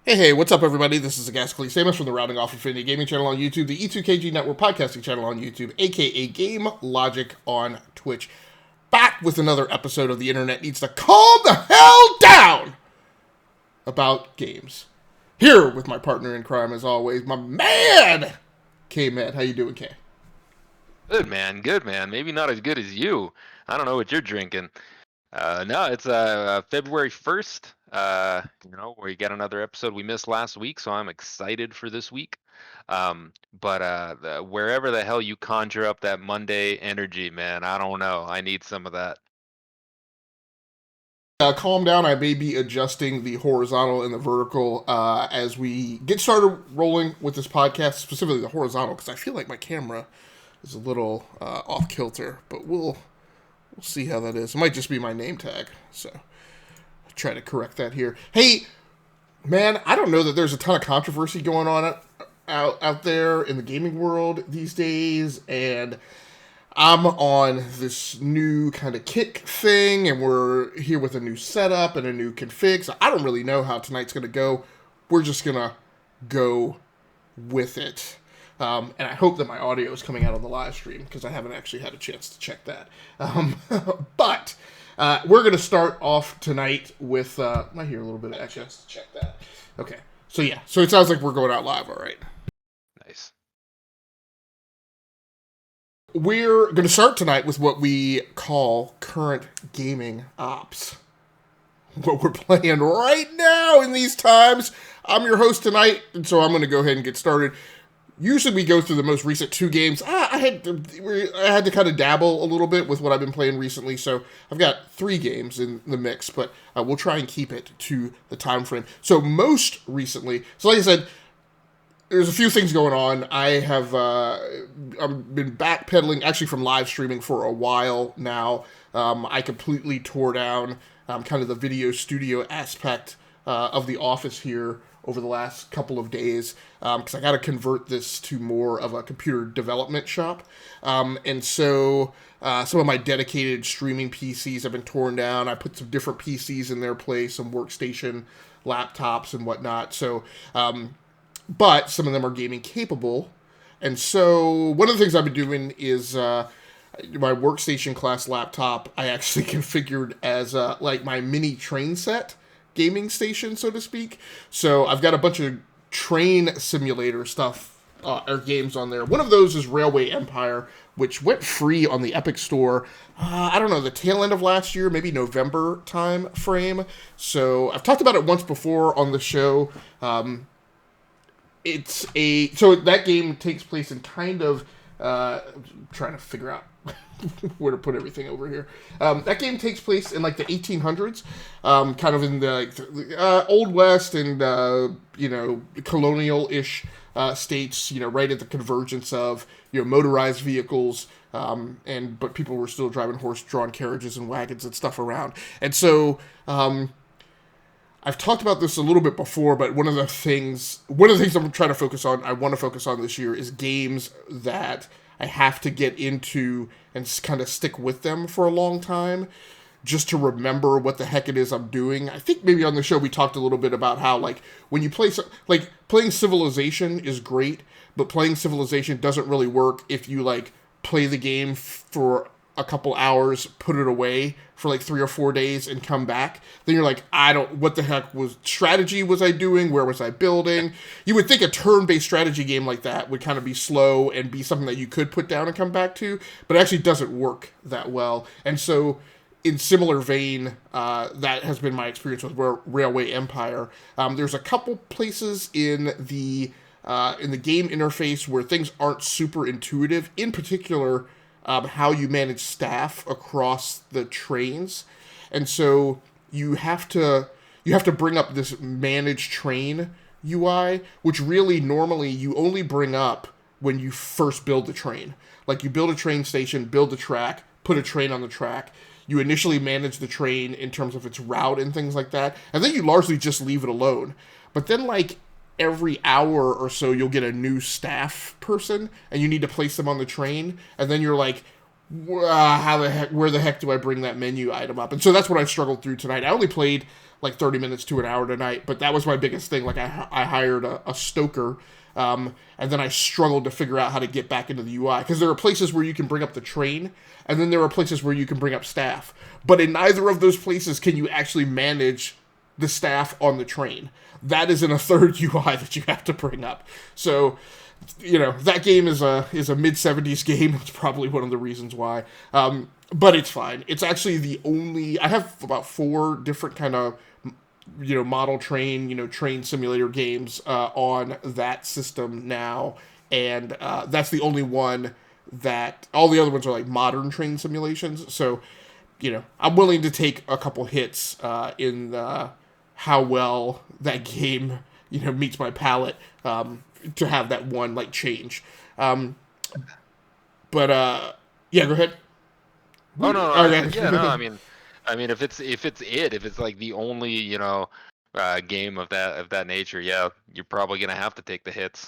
Hey, what's up, everybody? This is Gascally Samus from the Rounding Off Infinity Gaming channel on YouTube, the E2KG Network podcasting channel on YouTube, aka Game Logic on Twitch. Back with another episode of The Internet Needs to Calm the Hell Down about games. Here with my partner in crime, as always, my man, K-Med. How you doing, K? Good man, good man. Maybe not as good as you. I don't know what you're drinking. No, it's February 1st. We got another episode we missed last week, so I'm excited for this week. But wherever the hell you conjure up that Monday energy, man, I don't know. I need some of that. Calm down. I may be adjusting the horizontal and the vertical as we get started rolling with this podcast, specifically the horizontal, because I feel like my camera is a little off kilter, but we'll see how that is. It might just be my name tag, so I'll try to correct that here. Hey, man, I don't know that there's a ton of controversy going on out there in the gaming world these days, and I'm on this new kind of kick thing, and we're here with a new setup and a new config, so I don't really know how tonight's going to go. We're just going to go with it. And I hope that my audio is coming out on the live stream, because I haven't actually had a chance to check that. But we're going to start off tonight with... I hear a little bit of echo. Check that. Okay. So yeah. So it sounds like we're going out live, all right. Nice. We're going to start tonight with what we call current gaming ops. What we're playing right now in these times. I'm your host tonight, and so I'm going to go ahead and get started. Usually we go through the most recent two games. I had to kind of dabble a little bit with what I've been playing recently, so I've got 3 games in the mix, but we'll try and keep it to the time frame. So most recently, so like I said, there's a few things going on. I've been backpedaling, actually from live streaming for a while now. I completely tore down kind of the video studio aspect of the office here over the last couple of days, because I got to convert this to more of a computer development shop. And so some of my dedicated streaming PCs have been torn down. I put some different PCs in their place, some workstation laptops and whatnot. So, but some of them are gaming capable. And so one of the things I've been doing is my workstation class laptop, I actually configured as like my mini train set gaming station, so to speak. So I've got a bunch of train simulator stuff or games on there. One of those is Railway Empire, which went free on the Epic Store, I don't know, the tail end of last year, maybe November time frame. So I've talked about it once before on the show. So that game takes place in kind of trying to figure out where to put everything over here. That game takes place in like the 1800s, kind of in the Old West and colonial-ish states. Right at the convergence of motorized vehicles, but people were still driving horse-drawn carriages and wagons and stuff around. And so I've talked about this a little bit before, but one of the things I'm trying to focus on, I want to focus on this year, is games that I have to get into and kind of stick with them for a long time, just to remember what the heck it is I'm doing. I think maybe on the show we talked a little bit about how, like, when you play, like, playing Civilization is great, but playing Civilization doesn't really work if you, like, play the game for a couple hours, put it away for like 3 or 4 days and come back. Then you're like, what the heck strategy was I doing? Where was I building? You would think a turn-based strategy game like that would kind of be slow and be something that you could put down and come back to, but it actually doesn't work that well. And so in similar vein, that has been my experience with Railway Empire. There's a couple places in the game interface where things aren't super intuitive, in particular, how you manage staff across the trains. And so you have to bring up this manage train UI, which really normally you only bring up when you first build the train. Like, you build a train station, build the track, put a train on the track. You initially manage the train in terms of its route and things like that, and then you largely just leave it alone. But then, like, every hour or so you'll get a new staff person, and you need to place them on the train, and then you're like, where the heck do I bring that menu item up? And so that's what I struggled through tonight. I only played like 30 minutes to an hour tonight. But that was my biggest thing. Like I hired a stoker, and then I struggled to figure out how to get back into the UI, because there are places where you can bring up the train, and then there are places where you can bring up staff. But in neither of those places can you actually manage the staff on the train. That is in a third UI that you have to bring up. So, that game is a mid-70s game. That's probably one of the reasons why. But it's fine. It's actually the only... I have about 4 different kind of, model train, train simulator games on that system now. And that's the only one that... All the other ones are like modern train simulations. So, I'm willing to take a couple hits in how well that game, meets my palate, to have that one, like, change. But, yeah, go ahead. Oh no, Okay. yeah, no. I mean, if it's like the only game of that nature, yeah, you're probably gonna have to take the hits.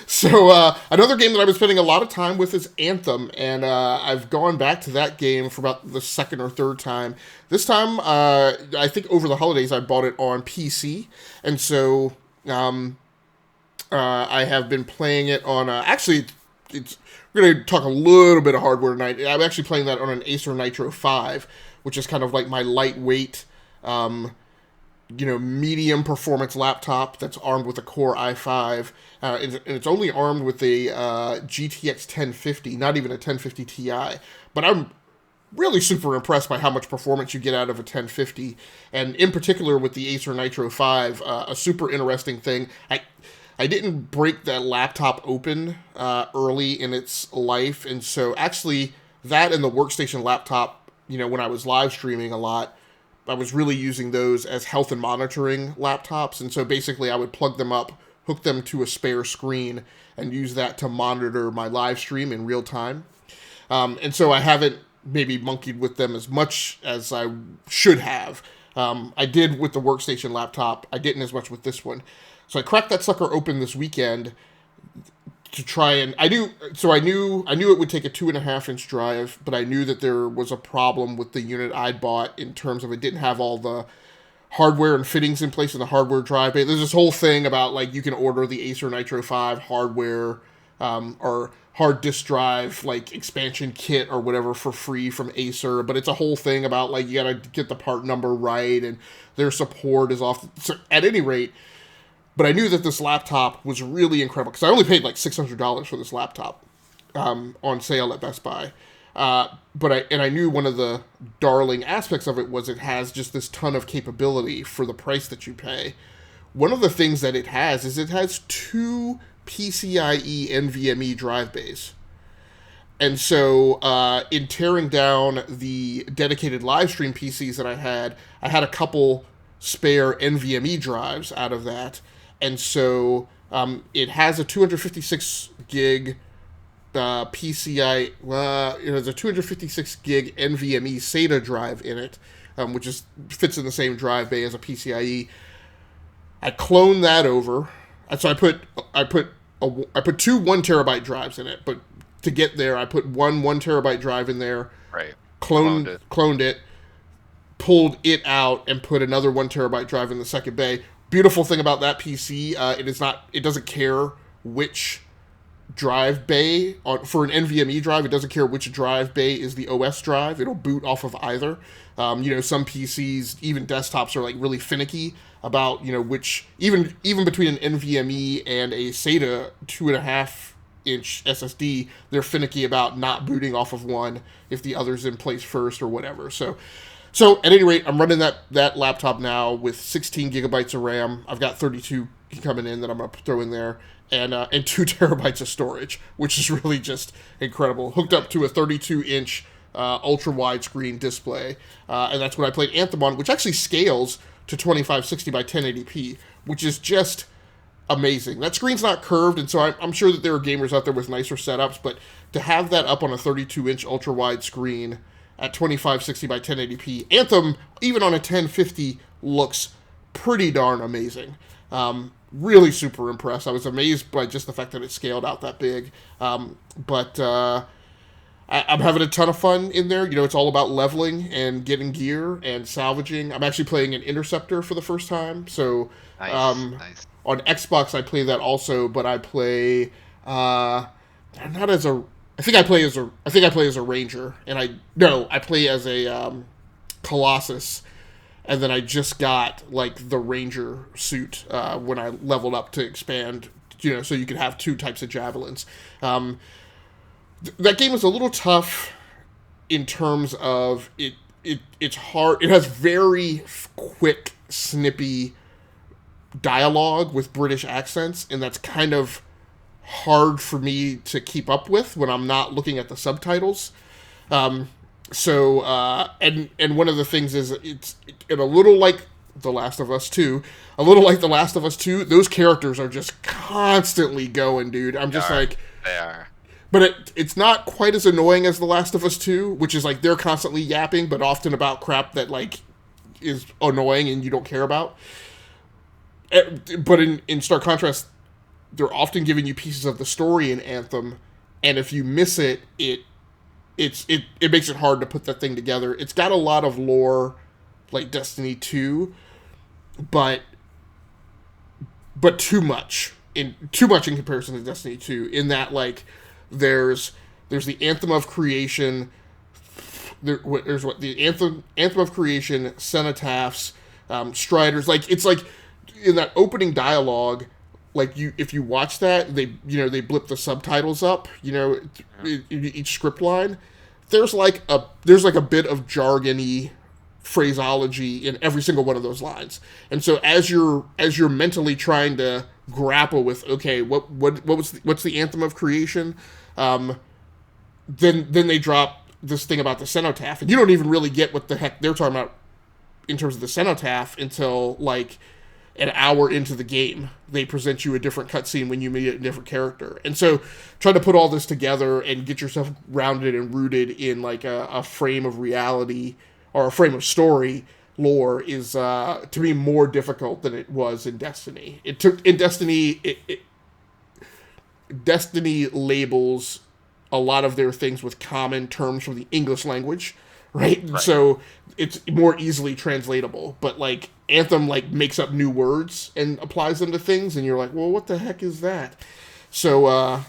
So, another game that I've been spending a lot of time with is Anthem, and I've gone back to that game for about the second or third time. This time, I think over the holidays, I bought it on PC, and so I have been playing it on... actually, we're going to talk a little bit of hardware tonight. I'm actually playing that on an Acer Nitro 5, which is kind of like my lightweight... medium performance laptop that's armed with a Core i5, and it's only armed with a GTX 1050, not even a 1050 Ti. But I'm really super impressed by how much performance you get out of a 1050, and in particular with the Acer Nitro 5, a super interesting thing. I didn't break that laptop open early in its life, and so actually that and the workstation laptop, when I was live streaming a lot, I was really using those as health and monitoring laptops, and so basically I would plug them up, hook them to a spare screen, and use that to monitor my live stream in real time. And so I haven't maybe monkeyed with them as much as I should have. I did with the workstation laptop. I didn't as much with this one. So I cracked that sucker open this weekend to try and... I knew it would take a 2.5-inch drive, but I knew that there was a problem with the unit I'd bought in terms of it didn't have all the hardware and fittings in place in the hardware drive. There's this whole thing about, like, you can order the Acer Nitro 5 hardware or hard disk drive, like, expansion kit or whatever for free from Acer, but it's a whole thing about, like, you gotta get the part number right, and their support is off. So at any rate... But I knew that this laptop was really incredible, because I only paid like $600 for this laptop on sale at Best Buy. But I knew one of the darling aspects of it was it has just this ton of capability for the price that you pay. One of the things that it has is it has 2 PCIe NVMe drive bays. And so in tearing down the dedicated live stream PCs that I had a couple spare NVMe drives out of that. And so it has a 256 gig PCI, it has a 256 gig NVMe SATA drive in it, which fits in the same drive bay as a PCIe. I cloned that over, and so I put 2 1 terabyte drives in it. But to get there, I put one 1 terabyte drive in there, right? Cloned it, pulled it out, and put another 1 terabyte drive in the second bay. Beautiful thing about that PC, it doesn't care which drive bay for an NVMe drive. It doesn't care which drive bay is the OS drive. It'll boot off of either. Some PCs, even desktops, are like really finicky about which, even between an NVMe and a SATA 2.5-inch SSD, they're finicky about not booting off of one if the other's in place first or whatever. So at any rate, I'm running that laptop now with 16 gigabytes of RAM. I've got 32 coming in that I'm going to throw in there, and 2 terabytes of storage, which is really just incredible. Hooked up to a 32-inch ultra widescreen display, and that's what I played Anthem on, which actually scales to 2560 by 1080p, which is just amazing. That screen's not curved, and so I'm sure that there are gamers out there with nicer setups, but to have that up on a 32-inch ultra wide screen at 2560 by 1080p. Anthem, even on a 1050, looks pretty darn amazing. Really super impressed. I was amazed by just the fact that it scaled out that big. But I I'm having a ton of fun in there. You know, it's all about leveling and getting gear and salvaging. I'm actually playing an interceptor for the first time. So Nice, nice. on Xbox, I play that also, but I play not as a. I think I play as a. I think I play as a ranger, and I play as a colossus, and then I just got like the ranger suit when I leveled up to expand. You know, so you could have two types of javelins. Um, that game is a little tough in terms of it's hard. It has very quick, snippy dialogue with British accents, and that's kind of hard for me to keep up with when I'm not looking at the subtitles. Um, and one of the things is it's and a little like The Last of Us 2, a little like The Last of Us 2. Those characters are just constantly going, dude. I'm They just are. like, They are. but it's not quite as annoying as The Last of Us 2, which is like they're constantly yapping, but often about crap that like is annoying and you don't care about. But in stark contrast, they're often giving you pieces of the story in Anthem, and if you miss it, it makes it hard to put that thing together. It's got a lot of lore, like Destiny 2, but too much in comparison to Destiny 2. In that, like, there's the Anthem of Creation. There's what the Anthem of Creation, Cenotaphs, Striders. Like it's like in that opening dialogue, like you if you watch that, they blip the subtitles up, in each script line. There's like a bit of jargony phraseology in every single one of those lines. And so as you're mentally trying to grapple with, okay, what's the Anthem of Creation, then they drop this thing about the cenotaph, and you don't even really get what the heck they're talking about in terms of the cenotaph until like an hour into the game. They present you a different cutscene when you meet a different character. And so trying to put all this together and get yourself grounded and rooted in like a frame of reality or a frame of story lore is to me more difficult than it was in Destiny. It took in Destiny Destiny labels a lot of their things with common terms from the English language, right? Right. So it's more easily translatable. But like Anthem like makes up new words and applies them to things, and you're like, well, what the heck is that? So,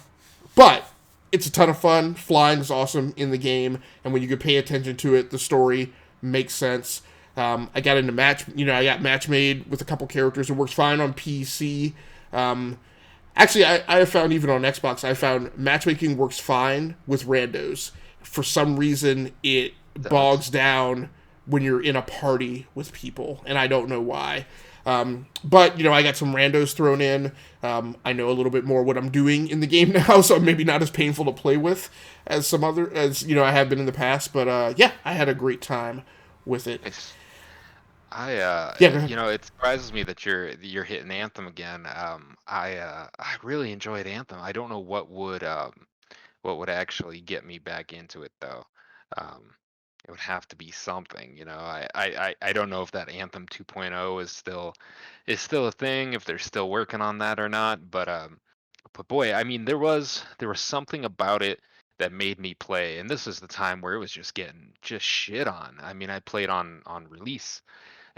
but it's a ton of fun. Flying is awesome in the game, and when you can pay attention to it, the story makes sense. I got into I got match made with a couple characters. It works fine on PC. Actually, I have found even on Xbox, I found matchmaking works fine with randos. For some reason, it bogs down when you're in a party with people, and I don't know why. But, I got some randos thrown in. I know a little bit more what I'm doing in the game now, so I'm maybe not as painful to play with as I have been in the past. But, yeah, I had a great time with it. Yeah, go ahead. It surprises me that you're hitting Anthem again. I really enjoyed Anthem. I don't know what would actually get me back into it though. It would have to be something, I don't know if that Anthem 2.0 is still a thing, if they're still working on that or not. But boy, I mean, there was something about it that made me play, and this is the time where it was just getting just shit on. I mean, I played on release,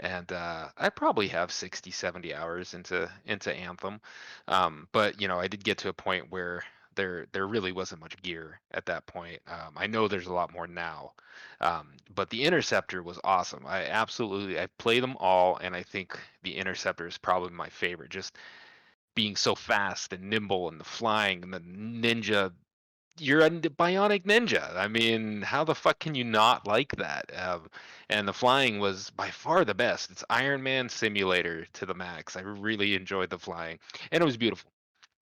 and I probably have 60, 70 hours into Anthem. But I did get to a point where there really wasn't much gear at that point. I know there's a lot more now, but the Interceptor was awesome. I played them all, and I think the Interceptor is probably my favorite. Just being so fast and nimble, and the flying and the ninja. You're a bionic ninja. I mean, how the fuck can you not like that? And the flying was by far the best. It's Iron Man simulator to the max. I really enjoyed the flying, and it was beautiful.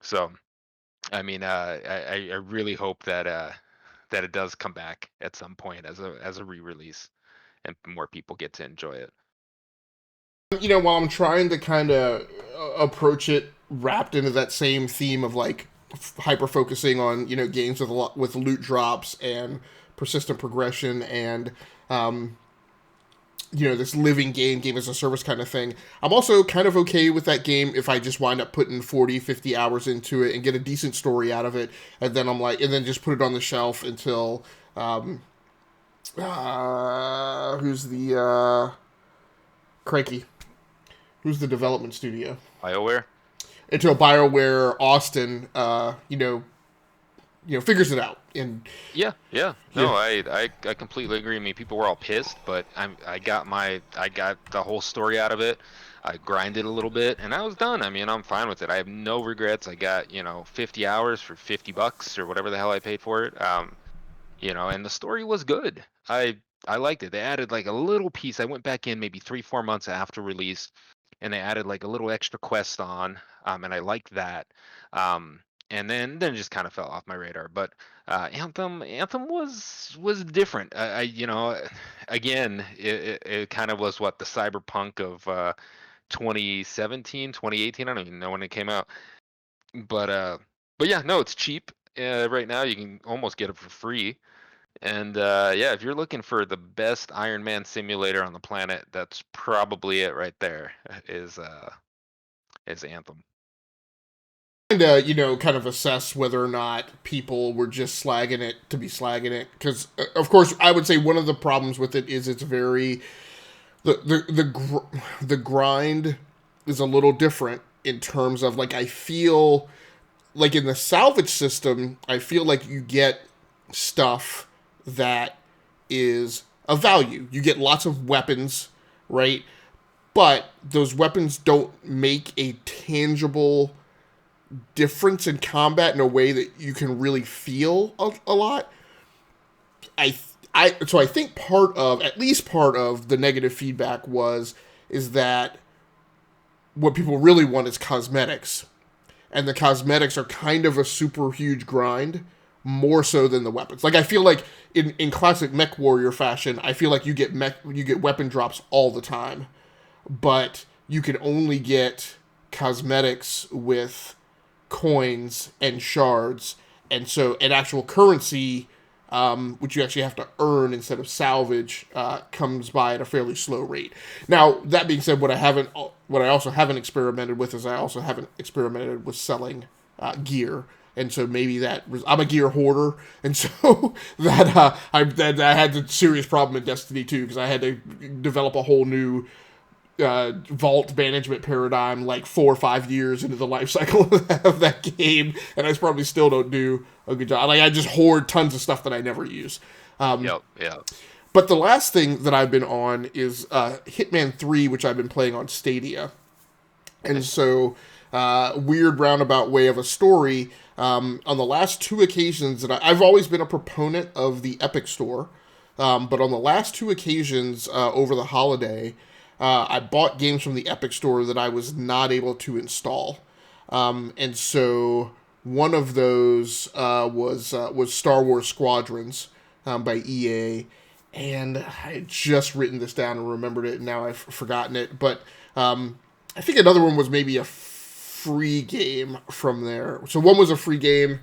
So, I mean, I really hope that it does come back at some point as a re-release, and more people get to enjoy it. While I'm trying to kind of approach it wrapped into that same theme of like hyper focusing on games with a lot with loot drops and persistent progression and this living game as a service kind of thing. I'm also kind of okay with that game if I just wind up putting 40, 50 hours into it and get a decent story out of it, and then just put it on the shelf until who's the cranky? Who's the development studio? BioWare. Until BioWare Austin, figures it out. And yeah. No, I completely agree. I mean, people were all pissed, but I got the whole story out of it. I grinded a little bit, and I was done. I mean, I'm fine with it. I have no regrets. I got 50 hours for $50 or whatever the hell I paid for it. And the story was good. I liked it. They added like a little piece. I went back in maybe 3-4 months after release, and they added like a little extra quest on, and I liked that. And then it just kind of fell off my radar. But Anthem was different. Again, it kind of was what the cyberpunk of 2017, 2018. I don't even know when it came out. But yeah, no, it's cheap right now. You can almost get it for free. And yeah, if you're looking for the best Iron Man simulator on the planet, that's probably it right there. Is Anthem. Kind of assess whether or not people were just slagging it to be slagging it. Because, of course, I would say one of the problems with it is it's very... The grind is a little different in terms of, like, I feel... Like, in the salvage system, I feel like you get stuff that is of value. You get lots of weapons, right? But those weapons don't make a tangible difference in combat in a way that you can really feel a lot. So I think at least part of the negative feedback is that what people really want is cosmetics, and the cosmetics are kind of a super huge grind, more so than the weapons. Like, I feel like in classic Mech Warrior fashion, I feel like you get weapon drops all the time, but you can only get cosmetics with coins and shards, and so an actual currency, which you actually have to earn instead of salvage, comes by at a fairly slow rate. Now, that being said, what I also haven't experimented with is I also haven't experimented with selling gear, and so maybe I'm a gear hoarder, and so that I had the serious problem in Destiny 2 because I had to develop a whole new vault management paradigm like 4 or 5 years into the life cycle of that game, and I probably still don't do a good job. Like, I just hoard tons of stuff that I never use. Yep. But the last thing that I've been on is Hitman 3, which I've been playing on Stadia. And so, weird roundabout way of a story, on the last 2 occasions that I've always been a proponent of the Epic Store, but on the last 2 occasions over the holiday, I bought games from the Epic Store that I was not able to install. And so one of those was Star Wars Squadrons by EA. And I had just written this down and remembered it, and now I've forgotten it. But I think another one was maybe a free game from there. So one was a free game.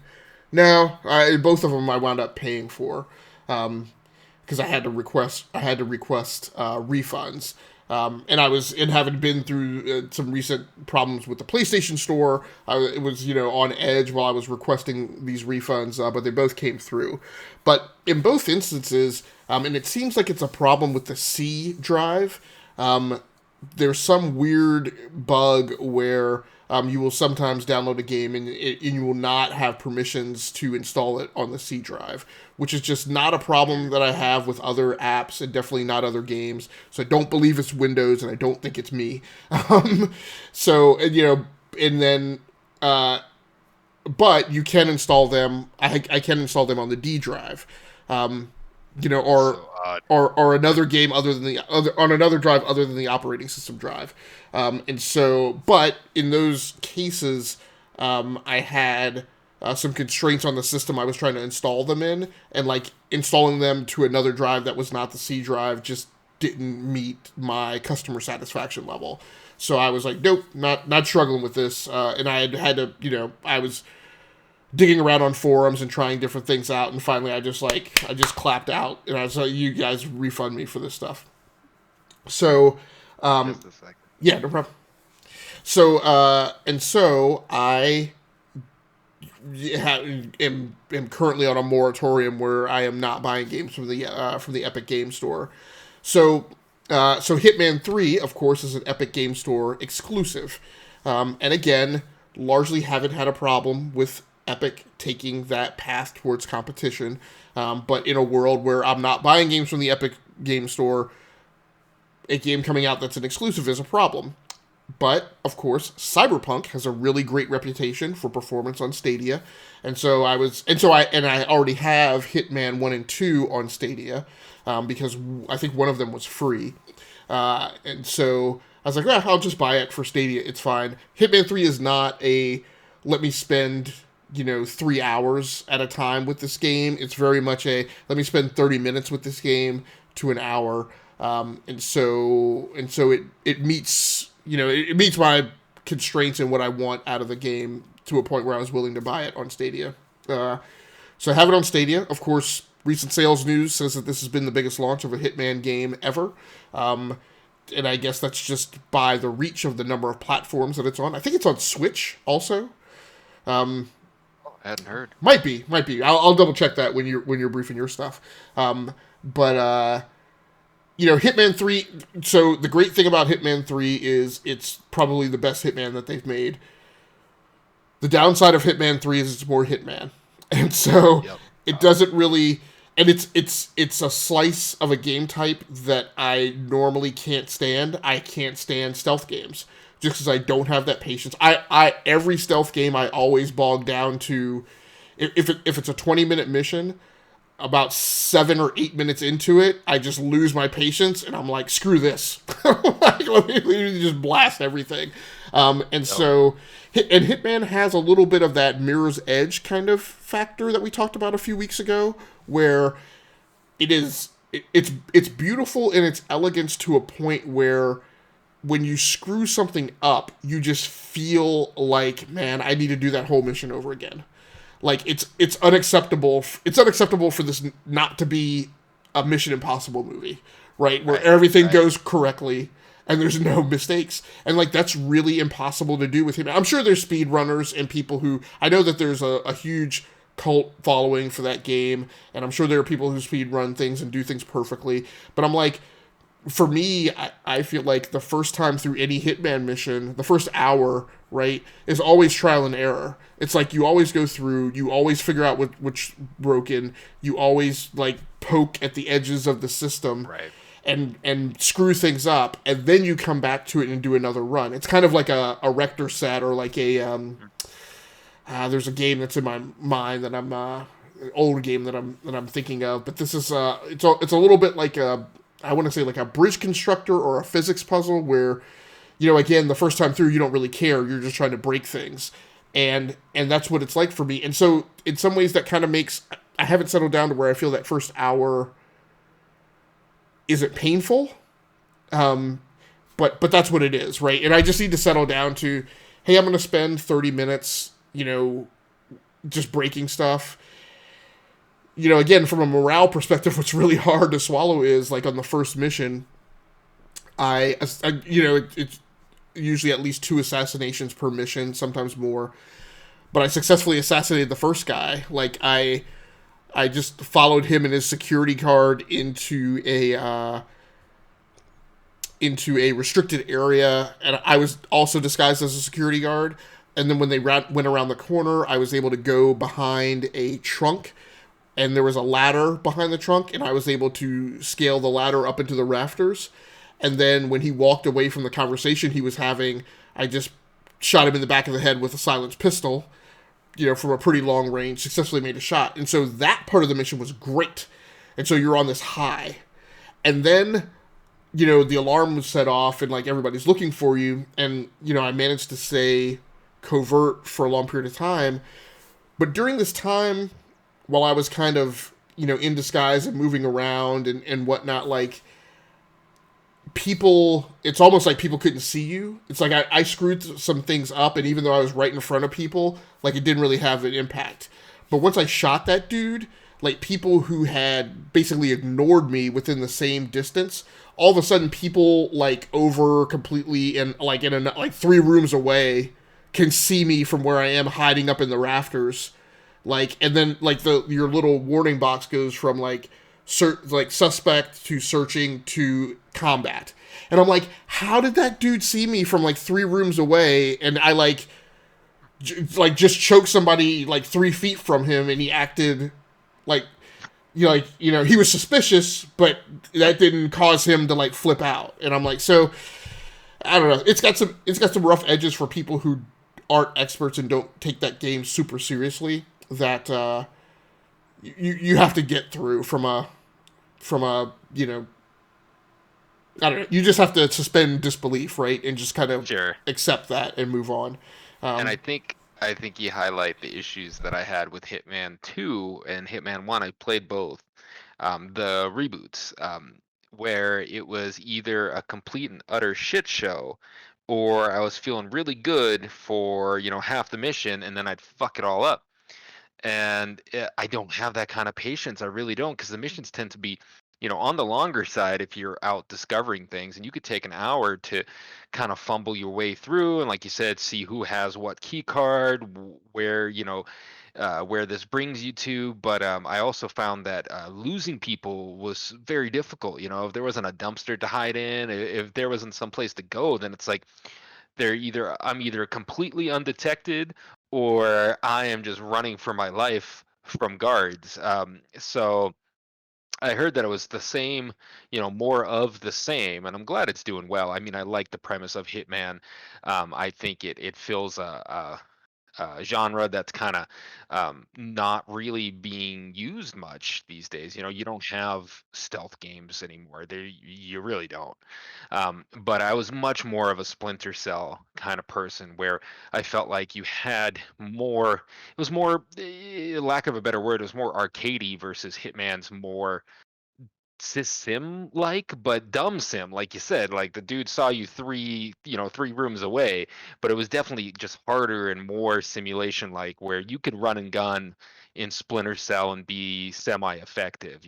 No, both of them I wound up paying for because I had to request refunds. And having been through some recent problems with the PlayStation Store, it was, on edge while I was requesting these refunds, but they both came through. But in both instances, and it seems like it's a problem with the C drive, there's some weird bug where you will sometimes download a game and you will not have permissions to install it on the C drive, which is just not a problem that I have with other apps and definitely not other games. So I don't believe it's Windows, and I don't think it's me. But you can install them. I can install them on the D drive. Or another game on another drive other than the operating system drive. But in those cases, I had some constraints on the system I was trying to install them in, and like installing them to another drive that was not the C drive just didn't meet my customer satisfaction level. So I was like, nope, not struggling with this. And I had to, I was digging around on forums and trying different things out, and finally I just clapped out, and I was like, you guys refund me for this stuff. So, Just a second. yeah, no problem. So, I am currently on a moratorium where I am not buying games from the Epic Game Store. So, Hitman 3, of course, is an Epic Game Store exclusive, and again, largely haven't had a problem with Epic taking that path towards competition. But in a world where I'm not buying games from the Epic Game Store, a game coming out that's an exclusive is a problem. But of course, Cyberpunk has a really great reputation for performance on Stadia, and I already have Hitman 1 and 2 on Stadia, because I think one of them was free, and so I was like, I'll just buy it for Stadia. It's fine. Hitman 3 is not a let me spend 3 hours at a time with this game. It's very much a let me spend 30 minutes with this game to an hour, and so it meets it meets my constraints and what I want out of the game to a point where I was willing to buy it on Stadia. So I have it on Stadia. Of course, recent sales news says that this has been the biggest launch of a Hitman game ever. And I guess that's just by the reach of the number of platforms that it's on. I think it's on Switch also. I hadn't heard. Might be. I'll double check that when you're briefing your stuff. But Hitman 3. So the great thing about Hitman 3 is it's probably the best Hitman that they've made. The downside of Hitman 3 is it's more Hitman, and so it doesn't really. And it's a slice of a game type that I normally can't stand. I can't stand stealth games just because I don't have that patience. I every stealth game I always bog down to if it's a 20-minute mission, about 7 or 8 minutes into it, I just lose my patience and I'm like, screw this. Like, let me just blast everything. So Hitman has a little bit of that Mirror's Edge kind of factor that we talked about a few weeks ago, where it's beautiful in its elegance to a point where when you screw something up, you just feel like, man, I need to do that whole mission over again. Like, it's unacceptable. It's unacceptable for this not to be a Mission Impossible movie, right? Where everything goes correctly and there's no mistakes. And, like, that's really impossible to do with him. I'm sure there's speedrunners and people who... I know that there's a huge cult following for that game, and I'm sure there are people who speedrun things and do things perfectly. But I'm like... For me, I feel like the first time through any Hitman mission, the first hour, right, is always trial and error. It's like you always go through, you always figure out which broken, you always, like, poke at the edges of the system, right, and screw things up, and then you come back to it and do another run. It's kind of like a Rector set, or like a, there's a game that's in my mind that I'm, an old game that I'm thinking of, but this is, it's a little bit like I want to say like a bridge constructor or a physics puzzle where, again, the first time through, you don't really care. You're just trying to break things. And that's what it's like for me. And so in some ways that kind of makes, I haven't settled down to where I feel that first hour isn't painful. But that's what it is, right? And I just need to settle down to, hey, I'm going to spend 30 minutes, just breaking stuff. Again, from a morale perspective, what's really hard to swallow is, like, on the first mission, it's usually at least 2 assassinations per mission, sometimes more. But I successfully assassinated the first guy. Like, I just followed him and his security guard into a restricted area, and I was also disguised as a security guard. And then when they went around the corner, I was able to go behind a trunk, and there was a ladder behind the trunk, and I was able to scale the ladder up into the rafters. And then when he walked away from the conversation he was having, I just shot him in the back of the head with a silenced pistol, from a pretty long range, successfully made a shot. And so that part of the mission was great. And so you're on this high. And then, the alarm was set off, and, like, everybody's looking for you. And, I managed to stay covert for a long period of time. But during this time, while I was kind of, in disguise and moving around and whatnot, like, it's almost like people couldn't see you. It's like I screwed some things up, and even though I was right in front of people, like, it didn't really have an impact. But once I shot that dude, like, people who had basically ignored me within the same distance all of a sudden people like over completely and like in a, like 3 rooms away can see me from where I am hiding up in the rafters, like, and then like the your little warning box goes from like like suspect to searching to combat, and I'm like, how did that dude see me from like 3 rooms away? And I like just choked somebody like 3 feet from him, and he acted like he was suspicious, but that didn't cause him to like flip out. And I'm like, so I don't know. It's got some rough edges for people who aren't experts and don't take that game super seriously. That you have to get through from a I don't know. You just have to suspend disbelief, right, and just kind of Sure. accept that and move on. And Um, I think you highlight the issues that I had with Hitman 2 and Hitman 1. I played both. The reboots, where it was either a complete and utter shit show, or I was feeling really good for, half the mission and then I'd fuck it all up. And I don't have that kind of patience. I really don't, because the missions tend to be, on the longer side if you're out discovering things, and you could take an hour to kind of fumble your way through, and like you said, see who has what key card, where where this brings you to. But I also found that losing people was very difficult. If there wasn't a dumpster to hide in, if there wasn't some place to go, then it's like I'm either completely undetected or I am just running for my life from guards. So I heard that it was the same, more of the same, and I'm glad it's doing well. I mean, I like the premise of Hitman. I think it fills a genre that's kind of not really being used much these days. You don't have stealth games anymore. You really don't. But I was much more of a Splinter Cell kind of person, where I felt like you had more. It was more, lack of a better word, it was more arcadey versus Hitman's more sim like, but dumb sim, like you said. Like the dude saw you 3 rooms away, but it was definitely just harder and more simulation like, where you could run and gun in Splinter Cell and be semi-effective.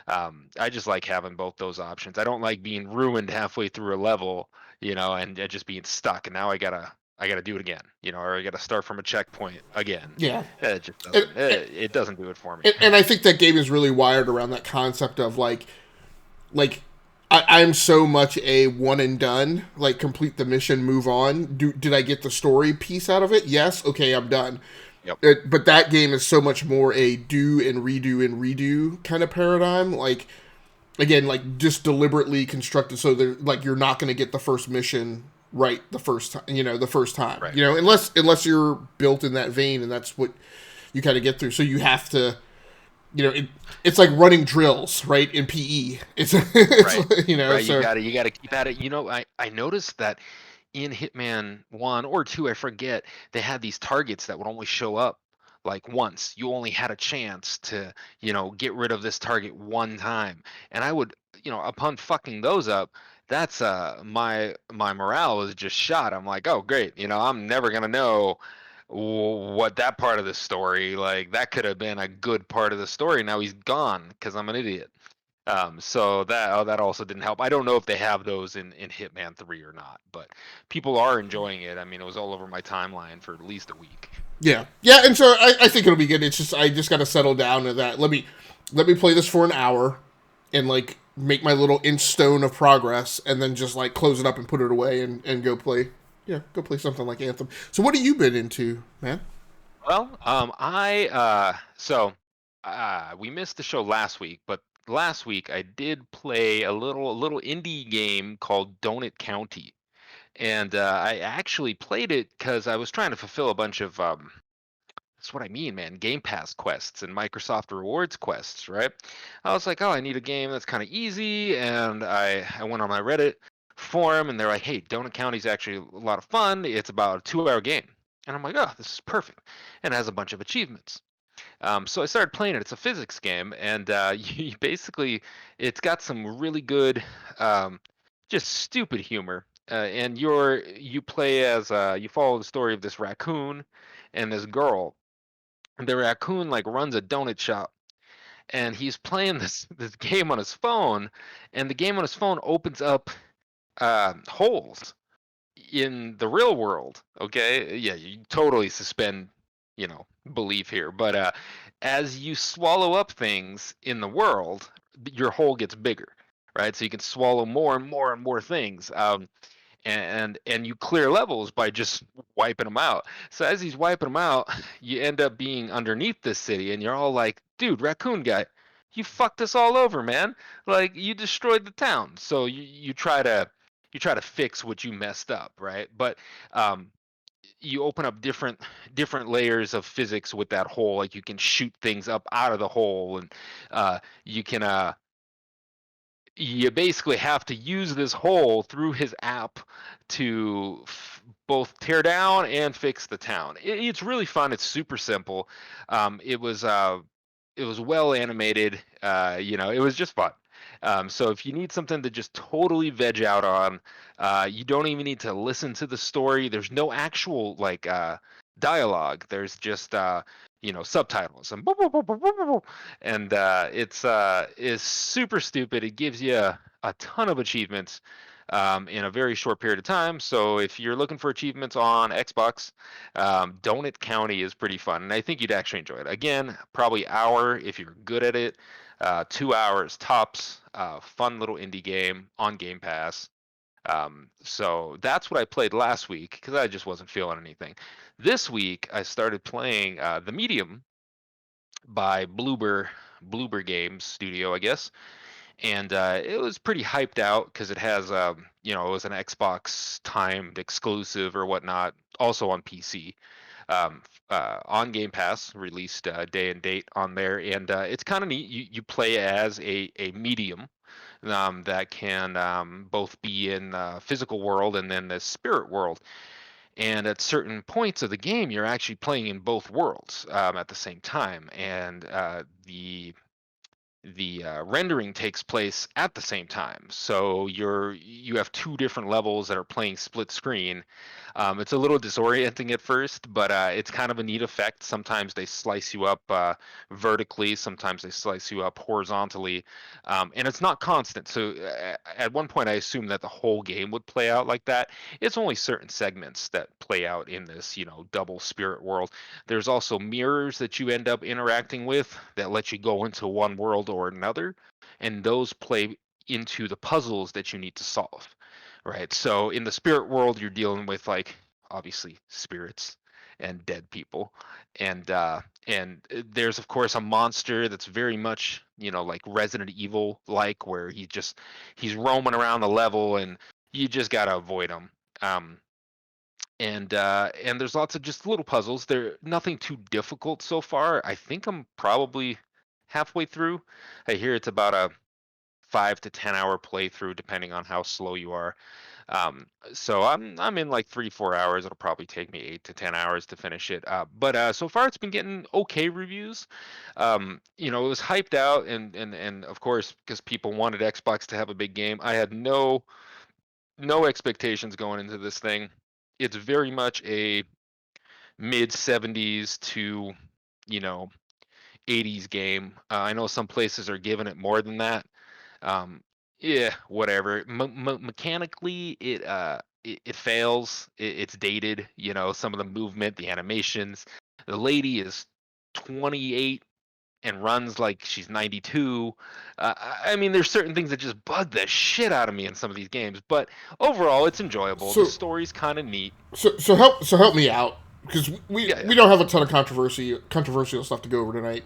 I just like having both those options. I don't like being ruined halfway through a level, and just being stuck, and now I gotta do it again, or I gotta start from a checkpoint again. yeah, It just and, doesn't it doesn't do it for me. and I think that game is really wired around that concept of like I'm so much a one and done, like complete the mission, move on. Did I get the story piece out of it? Yes. Okay, I'm done. Yep. But that game is so much more a do and redo kind of paradigm. Like again, like just deliberately constructed so that like you're not going to get the first mission right the first time. The first time. Right. Unless you're built in that vein, and that's what you kind of get through. So you have to it's like running drills, right? In PE, Right. Right. You so gotta keep at it. I noticed that in Hitman 1 or 2, I forget, they had these targets that would only show up like once. You only had a chance to, get rid of this target one time. And I would, upon fucking those up, that's my morale was just shot. I'm like, "Oh, great. I'm never going to know what that part of the story, like that could have been a good part of the story. Now he's gone because I'm an idiot." So that also didn't help. I don't know if they have those in Hitman 3 or not, but people are enjoying it. I mean, it was all over my timeline for at least a week. yeah, and so I think it'll be good. It's just I just got to settle down to that. Let me play this for an hour, and like make my little inch stone of progress, and then just like close it up and put it away and go play something like Anthem. So what have you been into, man? Well, we missed the show last week, but last week I did play a little indie game called Donut County. And I actually played it because I was trying to fulfill a bunch of that's what I mean, man. Game Pass quests and Microsoft Rewards quests, right? I was like, oh, I need a game that's kind of easy, and I went on my Reddit forum, and they're like, hey, Donut County's actually a lot of fun. It's about a 2-hour game, and I'm like, oh, this is perfect, and it has a bunch of achievements. So I started playing it. It's a physics game, and basically, it's got some really good, um, just stupid humor. And you play as you follow the story of this raccoon and this girl. And the raccoon like runs a donut shop, and he's playing this game on his phone, and the game on his phone opens up holes in the real world. Okay, yeah, you totally suspend, belief here, but as you swallow up things in the world, your hole gets bigger, right? So you can swallow more and more and more things. And you clear levels by just wiping them out. So as he's wiping them out, you end up being underneath this city, and you're all like, "Dude, raccoon guy, you fucked us all over, man! Like you destroyed the town." So you try to fix what you messed up, right? But um, you open up different layers of physics with that hole. Like you can shoot things up out of the hole, and you can you basically have to use this hole through his app to both tear down and fix the town. It's really fun. It's super simple. It was well animated. It was just fun. So if you need something to just totally veg out on, you don't even need to listen to the story. There's no actual like dialogue. There's just subtitles and it's is super stupid. It gives you a ton of achievements in a very short period of time. So if you're looking for achievements on Xbox, Donut County is pretty fun, and I think you'd actually enjoy it. Again, probably hour if you're good at it. 2 hours tops. Fun little indie game on Game Pass. So that's what I played last week because I just wasn't feeling anything. This week I started playing The Medium by Bloober Games Studio, I guess, and it was pretty hyped out because it has it was an Xbox timed exclusive or whatnot, also on PC. On Game Pass, released day and date on there, and it's kind of neat. You play as a medium that can both be in the physical world and then the spirit world. And at certain points of the game, you're actually playing in both worlds at the same time, and the rendering takes place at the same time. So you have two different levels that are playing split screen. It's a little disorienting at first, but it's kind of a neat effect. Sometimes they slice you up vertically, sometimes they slice you up horizontally, and it's not constant. So at one point, I assumed that the whole game would play out like that. It's only certain segments that play out in this, double spirit world. There's also mirrors that you end up interacting with that let you go into one world or another, and those play into the puzzles that you need to solve. Right. So in the spirit world, you're dealing with like obviously spirits and dead people, and there's of course a monster that's very much like Resident Evil like, where he's roaming around the level and you just gotta avoid him. Um, and there's lots of just little puzzles. They're nothing too difficult so far. I think I'm probably halfway through. I hear it's about a 5 to 10 hour playthrough, depending on how slow you are. So I'm in like 3 4 hours. It'll probably take me 8 to 10 hours to finish it. But so far it's been getting okay reviews. It was hyped out, and of course because people wanted Xbox to have a big game, I had no expectations going into this thing. It's very much a mid 70s to you know 80s game. I know some places are giving it more than that. Um, yeah, whatever. Mechanically, it fails. It's dated. Some of the movement, the animations. The lady is 28 and runs like she's 92. I mean, there's certain things that just bug the shit out of me in some of these games, but overall, it's enjoyable. The So story's kind of neat. so help me out because we Yeah, we yeah. don't have a ton of controversial stuff to go over tonight.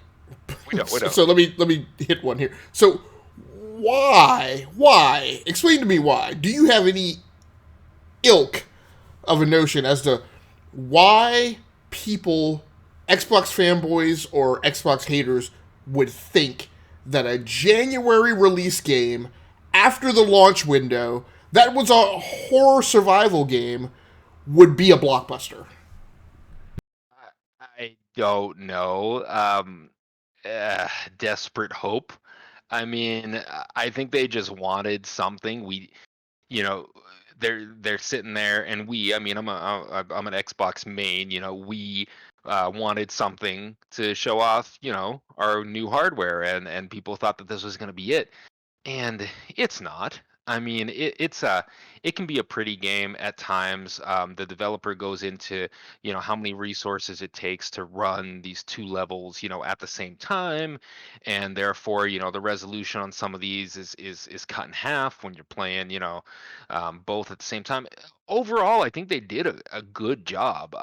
We don't. We don't. So let me hit one here. So why explain to me why? Do you have any ilk of a notion as to why people, Xbox fanboys or Xbox haters, would think that a January release game after the launch window that was a horror survival game would be a blockbuster? I don't know. Uh, Desperate hope. I mean, I think they just wanted something. You know, they're sitting there, and I mean, I'm an Xbox main, we wanted something to show off, our new hardware, and people thought that this was going to be it, and it's not. I mean, it can be a pretty game at times. The developer goes into, how many resources it takes to run these two levels, at the same time, and therefore, the resolution on some of these is cut in half when you're playing, both at the same time. Overall, I think they did a good job.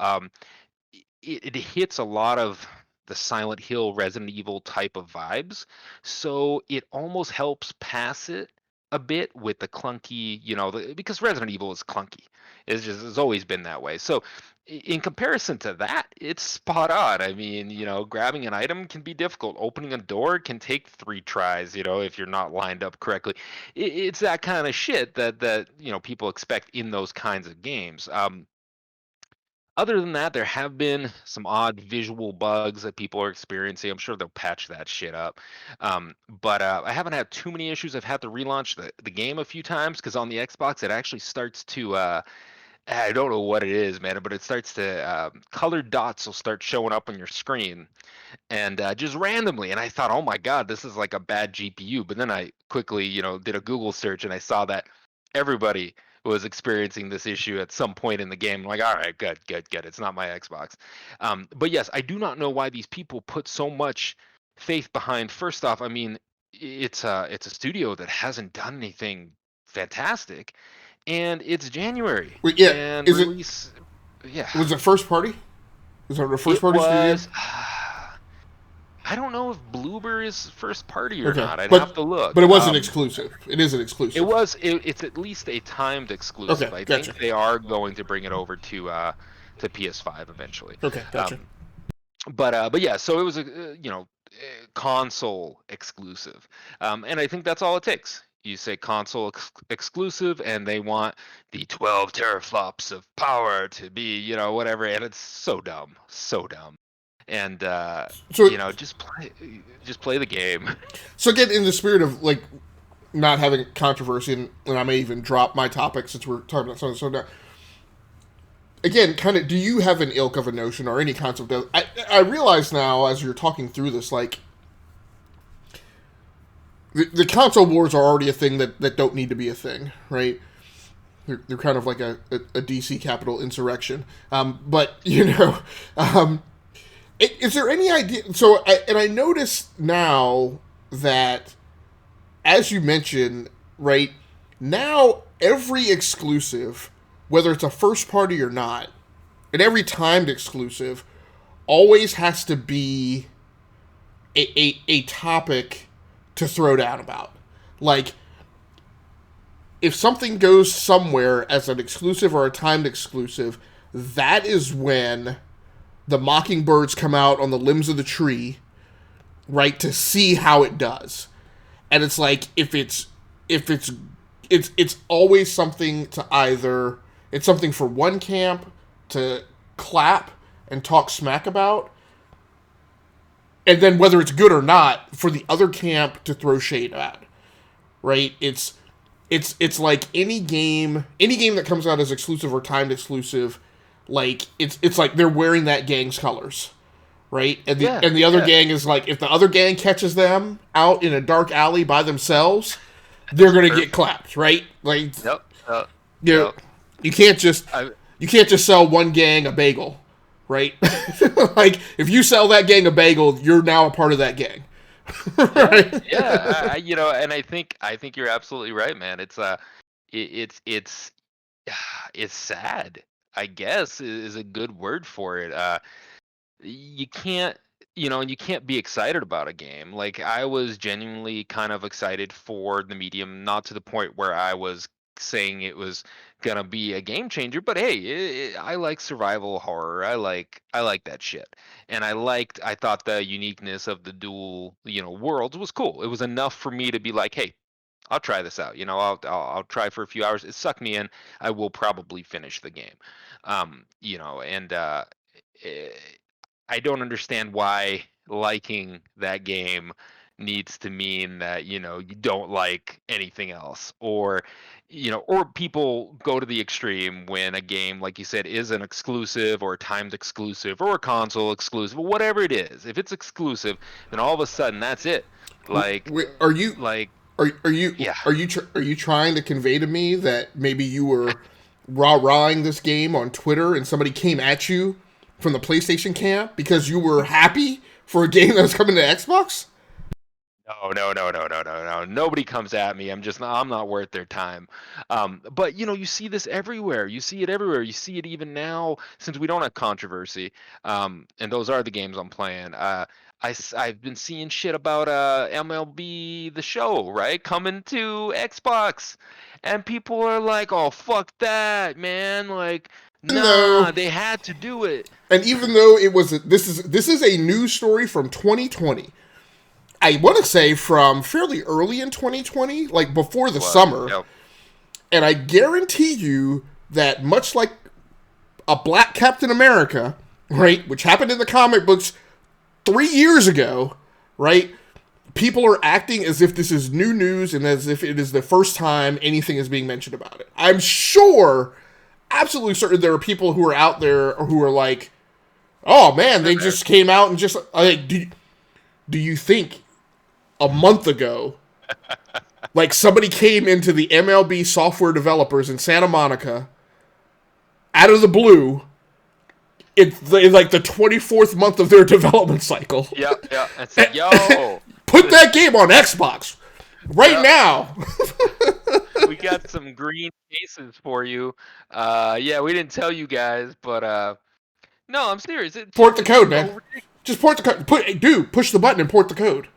It hits a lot of the Silent Hill, Resident Evil type of vibes, so it almost helps pass it a bit with the clunky, because Resident Evil is clunky. It's always been that way. So in comparison to that, it's spot on. I mean, grabbing an item can be difficult. Opening a door can take 3 tries, if you're not lined up correctly. It's that kind of shit that people expect in those kinds of games. Other than that, there have been some odd visual bugs that people are experiencing. I'm sure they'll patch that shit up. But I haven't had too many issues. I've had to relaunch the game a few times because on the Xbox it actually starts to I don't know what it is, man, but it starts to colored dots will start showing up on your screen, and just randomly. And I thought, oh my god, this is like a bad GPU. But then I quickly, did a Google search, and I saw that everybody was experiencing this issue at some point in the game. I'm like, all right, good, good, good. It's not my Xbox. But yes, I do not know why these people put so much faith behind. First off, I mean, it's a studio that hasn't done anything fantastic, and it's January, Wait, yeah, and is it release. Yeah, was it first party? Was it a first it party studio? was. I don't know if Bloober is first party or Okay, not. I'd have to but look. it wasn't exclusive. It isn't It exclusive. was. It's at least a timed exclusive. Okay, I gotcha. think they are going to bring it over to PS5 eventually. Okay, gotcha. Um, but yeah, so it was console exclusive, and I think that's all it takes. You say console exclusive, and they want the 12 teraflops of power to be, whatever, and it's so dumb, so dumb. And So, just play the game. so again, in the spirit of like not having controversy, and I may even drop my topic since we're talking about something so now. Again, kind of, do you have an ilk of a notion or any concept of? I realize now as you're talking through this, like the console wars are already a thing that don't need to be a thing, right? They're kind of like a DC Capitol insurrection. But is there any idea? So, I notice now that, as you mentioned, right now every exclusive, whether it's a first party or not, and every timed exclusive, always has to be a topic to throw down about. Like, if something goes somewhere as an exclusive or a timed exclusive, that is when the mockingbirds come out on the limbs of the tree, right, to see how it does. And it's like it's always something to either it's something for one camp to clap and talk smack about, and then whether it's good or not for the other camp to throw shade at. Right? It's like any game that comes out as exclusive or timed exclusive, like it's like they're wearing that gang's colors, right? Yeah, And the other yeah. gang is like, if the other gang catches them out in a dark alley by themselves, they're gonna get Perfect. clapped, right? Like, Yep. you know, Yep. you can't just I, you can't just sell one gang a bagel, right? Like, if you sell that gang a bagel, you're now a part of that gang, yeah, right? yeah. And I think you're absolutely right, man. It's it's sad. I guess is a good word for it. You can't and you can't be excited about a game. Like, I was genuinely kind of excited for the medium, not to the point where I was saying it was gonna be a game changer, but hey, I like survival horror. I like that shit. And I thought the uniqueness of the dual worlds was cool. It was enough for me to be like, hey, I'll try this out. I'll try for a few hours. It sucked me in. I will probably finish the game. And eh, I don't understand why liking that game needs to mean that, you don't like anything else, or or people go to the extreme when a game, like you said, is an exclusive or a timed exclusive or a console exclusive, whatever it is. If it's exclusive, then all of a sudden that's it. Like, Are you like, are you yeah. are you trying to convey to me that maybe you were rah-rahing this game on Twitter and somebody came at you from the PlayStation camp because you were happy for a game that was coming to Xbox? No, no, no, no, no, no, no. Nobody comes at me. I'm not worth their time. But you see this everywhere. You see it everywhere. You see it even now since we don't have controversy. And those are the games I'm playing. I've been seeing shit about MLB The Show, right? Coming to Xbox. And people are like, "Oh, fuck that, man." Like, No. nah, they had to do it. And even though this is a news story from 2020. I want to say from fairly early in 2020, like before It the was. summer, Yep. and I guarantee you that much like a black Captain America, right, which happened in the comic books 3 years ago, right, people are acting as if this is new news and as if it is the first time anything is being mentioned about it. I'm sure, absolutely certain, there are people who are out there who are like, "Oh man, they just came out and just like, do you think a month ago, like somebody came into the MLB software developers in Santa Monica out of the blue in like the 24th month of their development cycle? Yep, yep. And said, "Yo, Put that game on Xbox right yep, now." we got some green cases for you." Yeah, we didn't tell you guys, but no, I'm serious. Port the It's code, man. so ridiculous. Just port the code. Push the button and port the code.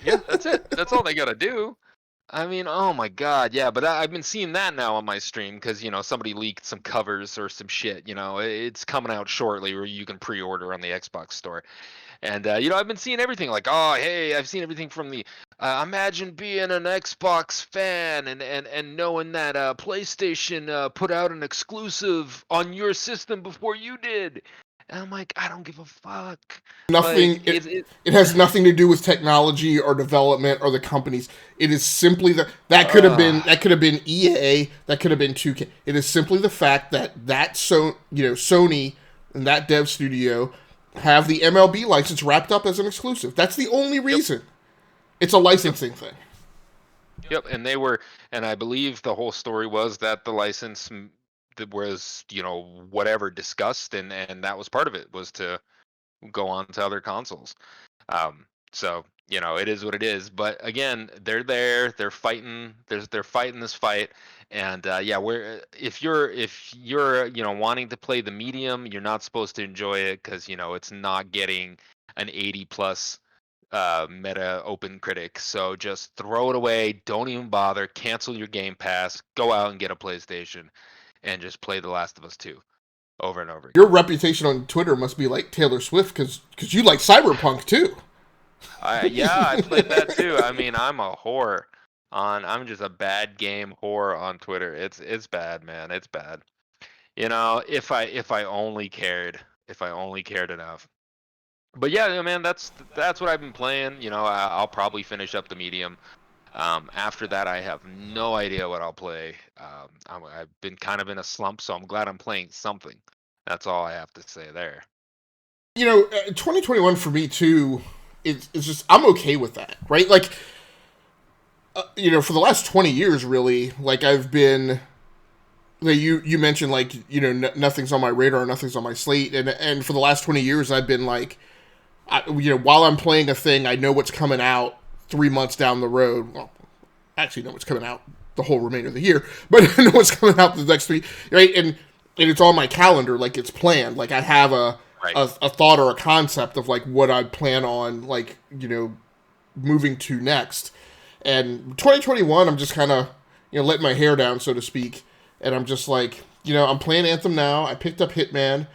Yeah, that's it. That's all they gotta do. I mean, oh my God, yeah. But I've been seeing that now on my stream because somebody leaked some covers or some shit. It's coming out shortly, where you can pre-order on the Xbox store. And I've been seeing everything like, oh, hey, I've seen everything from the imagine being an Xbox fan and knowing that PlayStation put out an exclusive on your system before you did. And I'm like, I don't give a fuck. Nothing. Like, It has nothing to do with technology or development or the companies. It is simply uh, that could have been EA, that could have been 2K. It is simply the fact that Sony and that dev studio have the MLB license wrapped up as an exclusive. That's the only yep, reason. It's a yep, licensing thing. yep. And I believe the whole story was that the license that was, whatever discussed, and that was part of it, was to go on to other consoles. So it is what it is. But again, they're there. They're fighting. They're fighting this fight. And yeah, we're if you're wanting to play the medium, you're not supposed to enjoy it because it's not getting an 80 plus meta open critic. So just throw it away. Don't even bother. Cancel your Game Pass. Go out and get a PlayStation and just play The Last of Us 2 over and over Your again. reputation on Twitter must be like Taylor Swift because you like Cyberpunk too. Yeah, I played that too. I mean, I'm just a bad game whore on Twitter. It's bad, man. It's bad. If I only cared, if I only cared enough. But yeah, man, that's what I've been playing. I'll probably finish up the medium. After that, I have no idea what I'll play. I've been kind of in a slump, so I'm glad I'm playing something. That's all I have to say there. 2021 for me too is just I'm okay with that, right? Like, for the last 20 years, really, like I've been. Like you mentioned, like nothing's on my radar, nothing's on my slate, and for the last 20 years, I've been like, while I'm playing a thing, I know what's coming out 3 months down the road. Well, actually, know what's coming out the whole remainder of the year, but I know what's coming out the next three, right? And it's on my calendar, like it's planned. Like I have Right. a thought or a concept of like what I plan on, like moving to next. And 2021, I'm just kind of letting my hair down, so to speak, and I'm just like, I'm playing Anthem now. I picked up Hitman.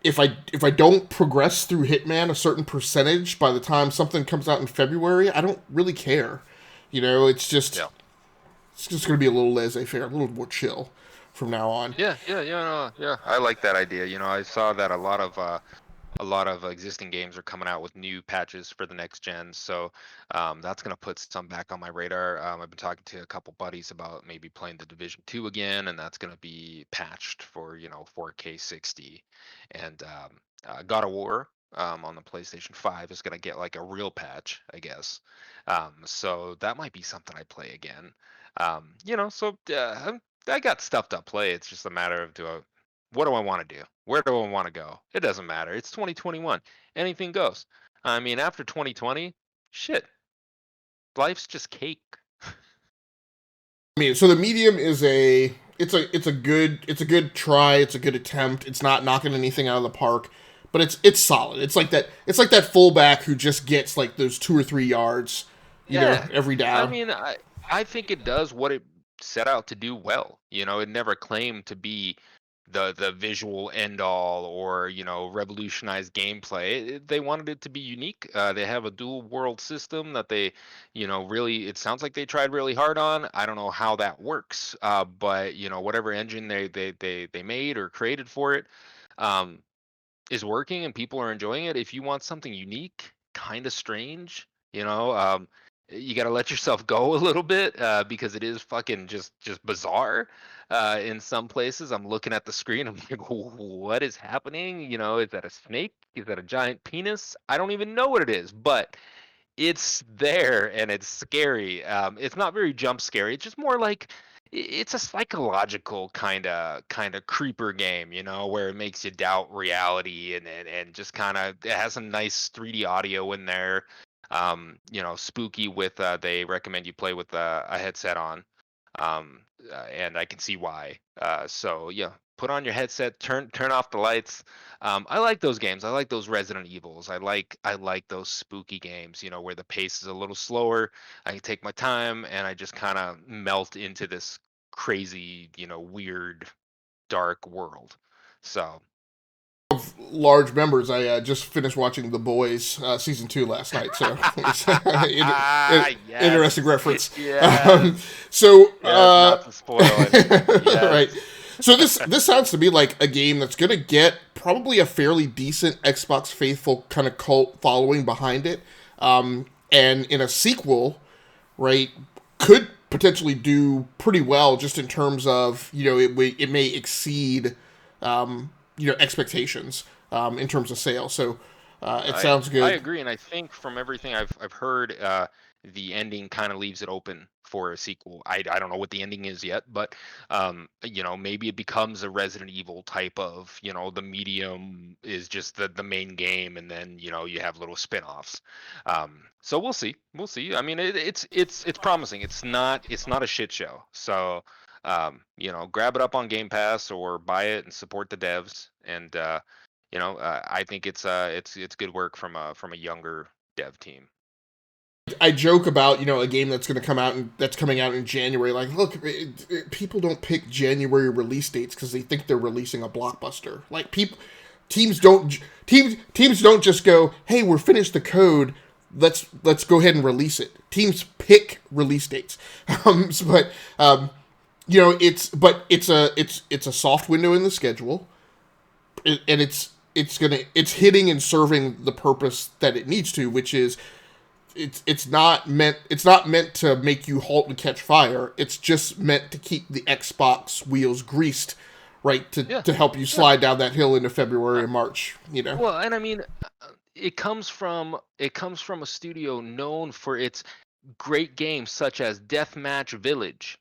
If I don't progress through Hitman a certain percentage by the time something comes out in February, I don't really care. It's just Yeah. it's just going to be a little laissez-faire, a little more chill from now on. Yeah, yeah, yeah, no, yeah. I like that idea. I saw that a a lot of existing games are coming out with new patches for the next gen, so that's gonna put some back on my radar. I've been talking to a couple buddies about maybe playing the Division 2 again, and that's gonna be patched for 4K 60, and God of War on the PlayStation 5 is gonna get like a real patch, I guess. So that might be something I play again. I got stuff to play. It's just a matter of what do I want to do? Where do I want to go? It doesn't matter. It's 2021. Anything goes. I mean, after 2020, shit, life's just cake. I mean, so the medium is it's a good try. It's a good attempt. It's not knocking anything out of the park, but it's solid. It's like that fullback who just gets like those 2 or 3 yards, Yeah, every I down. mean, I think it does what it set out to do well. It never claimed to be the visual end all or revolutionize gameplay. They wanted it to be unique. They have a dual world system that they really, it sounds like they tried really hard on. I don't know how that works, but whatever engine they made or created for it, um, is working and people are enjoying it. If you want something unique, kind of strange, you got to let yourself go a little bit, because it is fucking just bizarre. In some places, I'm looking at the screen. I'm like, what is happening? Is that a snake? Is that a giant penis? I don't even know what it is, but it's there and it's scary. It's not very jump scary. It's just more like it's a psychological kind of creeper game, where it makes you doubt reality and just kind of it has some nice 3D audio in there. Spooky with they recommend you play with a headset on. And I can see why. So yeah, put on your headset, turn off the lights. I like those games. I like those Resident Evils. I like those spooky games, where the pace is a little slower. I can take my time and I just kind of melt into this crazy, weird, dark world. So Large members. I just finished watching The Boys season 2 last night, so it's interesting yes, reference. Um, yes, so yes. Not to spoil anything. right. Yes. So this sounds to me like a game that's gonna get probably a fairly decent Xbox faithful kind of cult following behind it, and in a sequel, right, could potentially do pretty well just in terms of it may exceed expectations in terms of sales. So it I sounds I good. agree, and I think from everything I've heard, the ending kind of leaves it open for a sequel. I don't know what the ending is yet, but maybe it becomes a Resident Evil type of, the medium is just the main game, and then you have little spin-offs. So we'll see, we'll see. I mean, it's promising. It's not a shit show. So grab it up on Game Pass or buy it and support the devs and. I think it's good work from a younger dev team. I joke about a game that's going to come out and that's coming out in January. Like, look, people don't pick January release dates because they think they're releasing a blockbuster. Like, teams don't teams don't just go, hey, we're finished the code. Let's go ahead and release it. Teams pick release dates. But it's a soft window in the schedule, and it's hitting and serving the purpose that it needs to, which is it's not meant to make you halt and catch fire. It's just meant to keep the Xbox wheels greased, right? To Yeah, to help you yeah. slide down that hill into February Uh, and March. well, and I mean, it comes from a studio known for its great games such as Deathmatch Village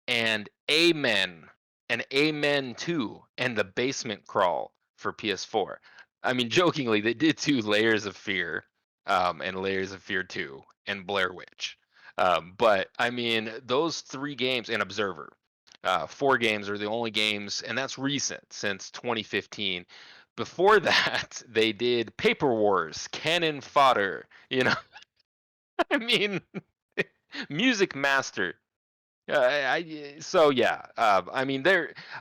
and Amen and Amen 2 and The Basement Crawl for PS4. I mean, jokingly, they did two Layers of Fear, and Layers of Fear 2 and Blair Witch. But I mean, those three games and Observer, four games are the only games, and that's recent since 2015. Before that, they did Paper Wars, Cannon Fodder. I mean, Music Master. So yeah, I mean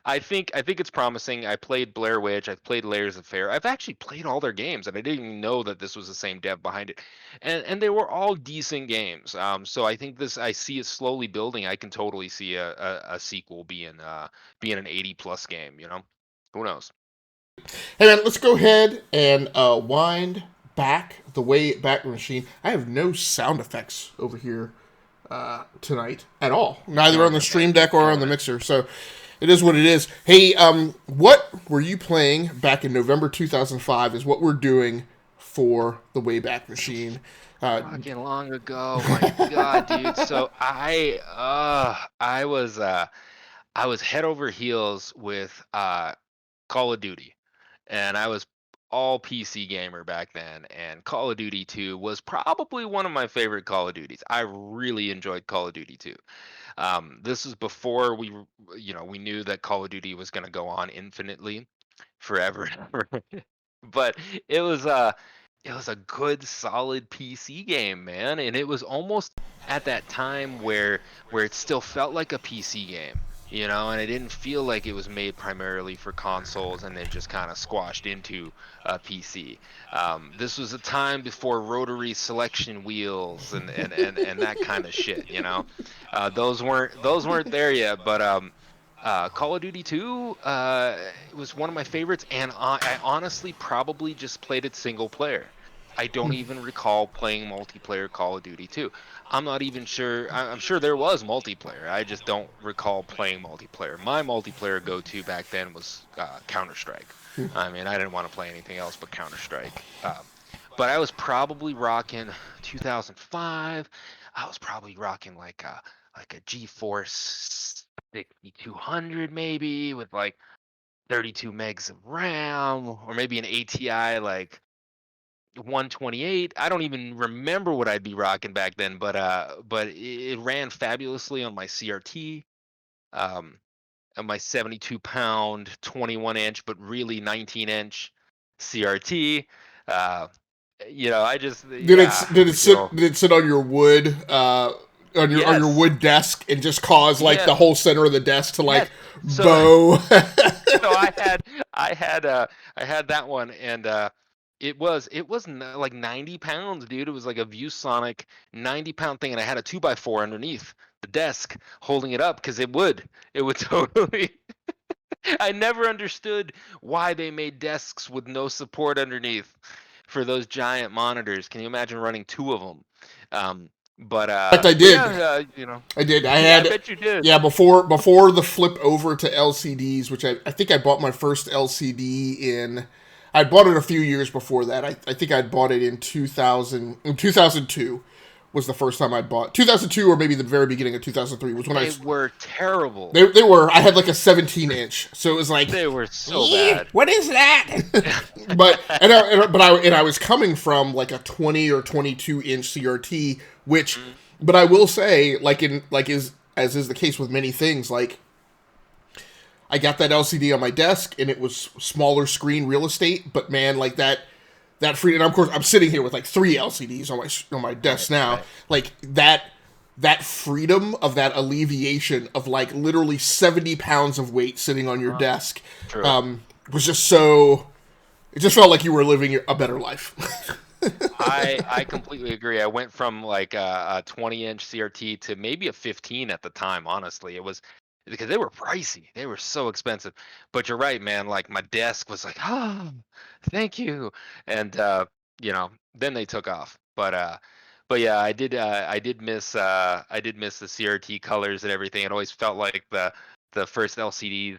I think it's promising. I played Blair Witch, I've played Layers of Fear. I've actually played all their games, and I didn't even know that this was the same dev behind it, and they were all decent games. So I think I see it slowly building. I can totally see a sequel being an 80 plus game. Who knows? Hey man, let's go ahead and wind back the WayBack Machine. I have no sound effects over here tonight at all. Neither on Killing the it, man. stream deck or on Killing the it. mixer. So it is what it is. Hey, what were you playing back in November 2005 is what we're doing for the WayBack Machine. Fucking long ago. My God, dude. So I was head over heels with Call of Duty, and I was all PC gamer back then. And Call of Duty 2 was probably one of my favorite Call of Duties. I really enjoyed Call of Duty 2. This is before we knew that Call of Duty was going to go on infinitely forever and ever. But it was a good solid PC game, man, and it was almost at that time where it still felt like a PC game, and it didn't feel like it was made primarily for consoles and then just kind of squashed into a PC. This was a time before rotary selection wheels and that kind of shit. Those weren't there yet, but Call of Duty 2 was one of my favorites, and I honestly probably just played it single player. I don't even recall playing multiplayer Call of Duty 2. I'm not even sure. I'm sure there was multiplayer. I just don't recall playing multiplayer. My multiplayer go-to back then was Counter-Strike. I mean, I didn't want to play anything else but Counter-Strike. But I was probably rocking 2005. I was probably rocking like a GeForce 6200 maybe with like 32 megs of RAM, or maybe an ATI like 128. I don't even remember what I'd be rocking back then, but it ran fabulously on my CRT, um, on my 72-pound 21-inch, but really 19-inch CRT. Uh, I just yeah, Did it sit on your wood on your yes, wood desk and just cause like yeah, the whole center of the desk to like yes. So bow? so I had that one, and like 90 pounds, dude. It was like a ViewSonic 90-pound thing, and I had a 2x4 underneath the desk holding it up because it would totally. I never understood why they made desks with no support underneath for those giant monitors. Can you imagine running two of them? Um, but In fact, I but yeah, did. I did. I yeah, I had bet you did. yeah before the flip over to LCDs, which I think I bought my first LCD in. I bought it a few years before that. I think I'd bought it in 2002 was the first time I bought 2002 or maybe the very beginning of 2003 was when They were terrible. they were I had like a 17-inch, so it was like, They were so bad. what is that? But I was coming from like a 20 or 22-inch CRT, which, Mm, but I will say, as is the case with many things, like I got that LCD on my desk and it was smaller screen real estate, but man, like that free, and of course I'm sitting here with like three LCDs on my desk right, now, right. like that freedom of that alleviation of like literally 70 pounds of weight sitting on your Uh, desk True. was just so, it just felt like you were living a better life. I completely agree. I went from like a 20-inch CRT to maybe a 15 at the time. Honestly, it was because they were pricey. They were so expensive. But you're right, man. Like my desk was like, thank you, and then they took off. But yeah, I did miss the CRT colors and everything. It always felt like the first LCDs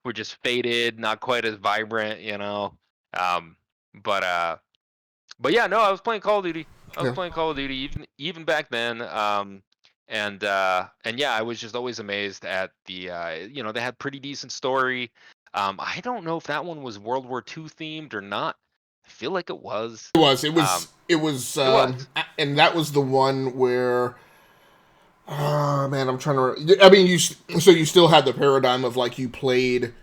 were just faded, not quite as vibrant. Um, but yeah, no, I was playing Call of Duty. I was Yeah. playing Call of Duty even back then. And yeah, I was just always amazed at they had pretty decent story. I don't know if that one was World War II themed or not. I feel like it was. Um, It was, it was. and that was the one where, oh man, I'm trying to. I mean, so you still had the paradigm of like you played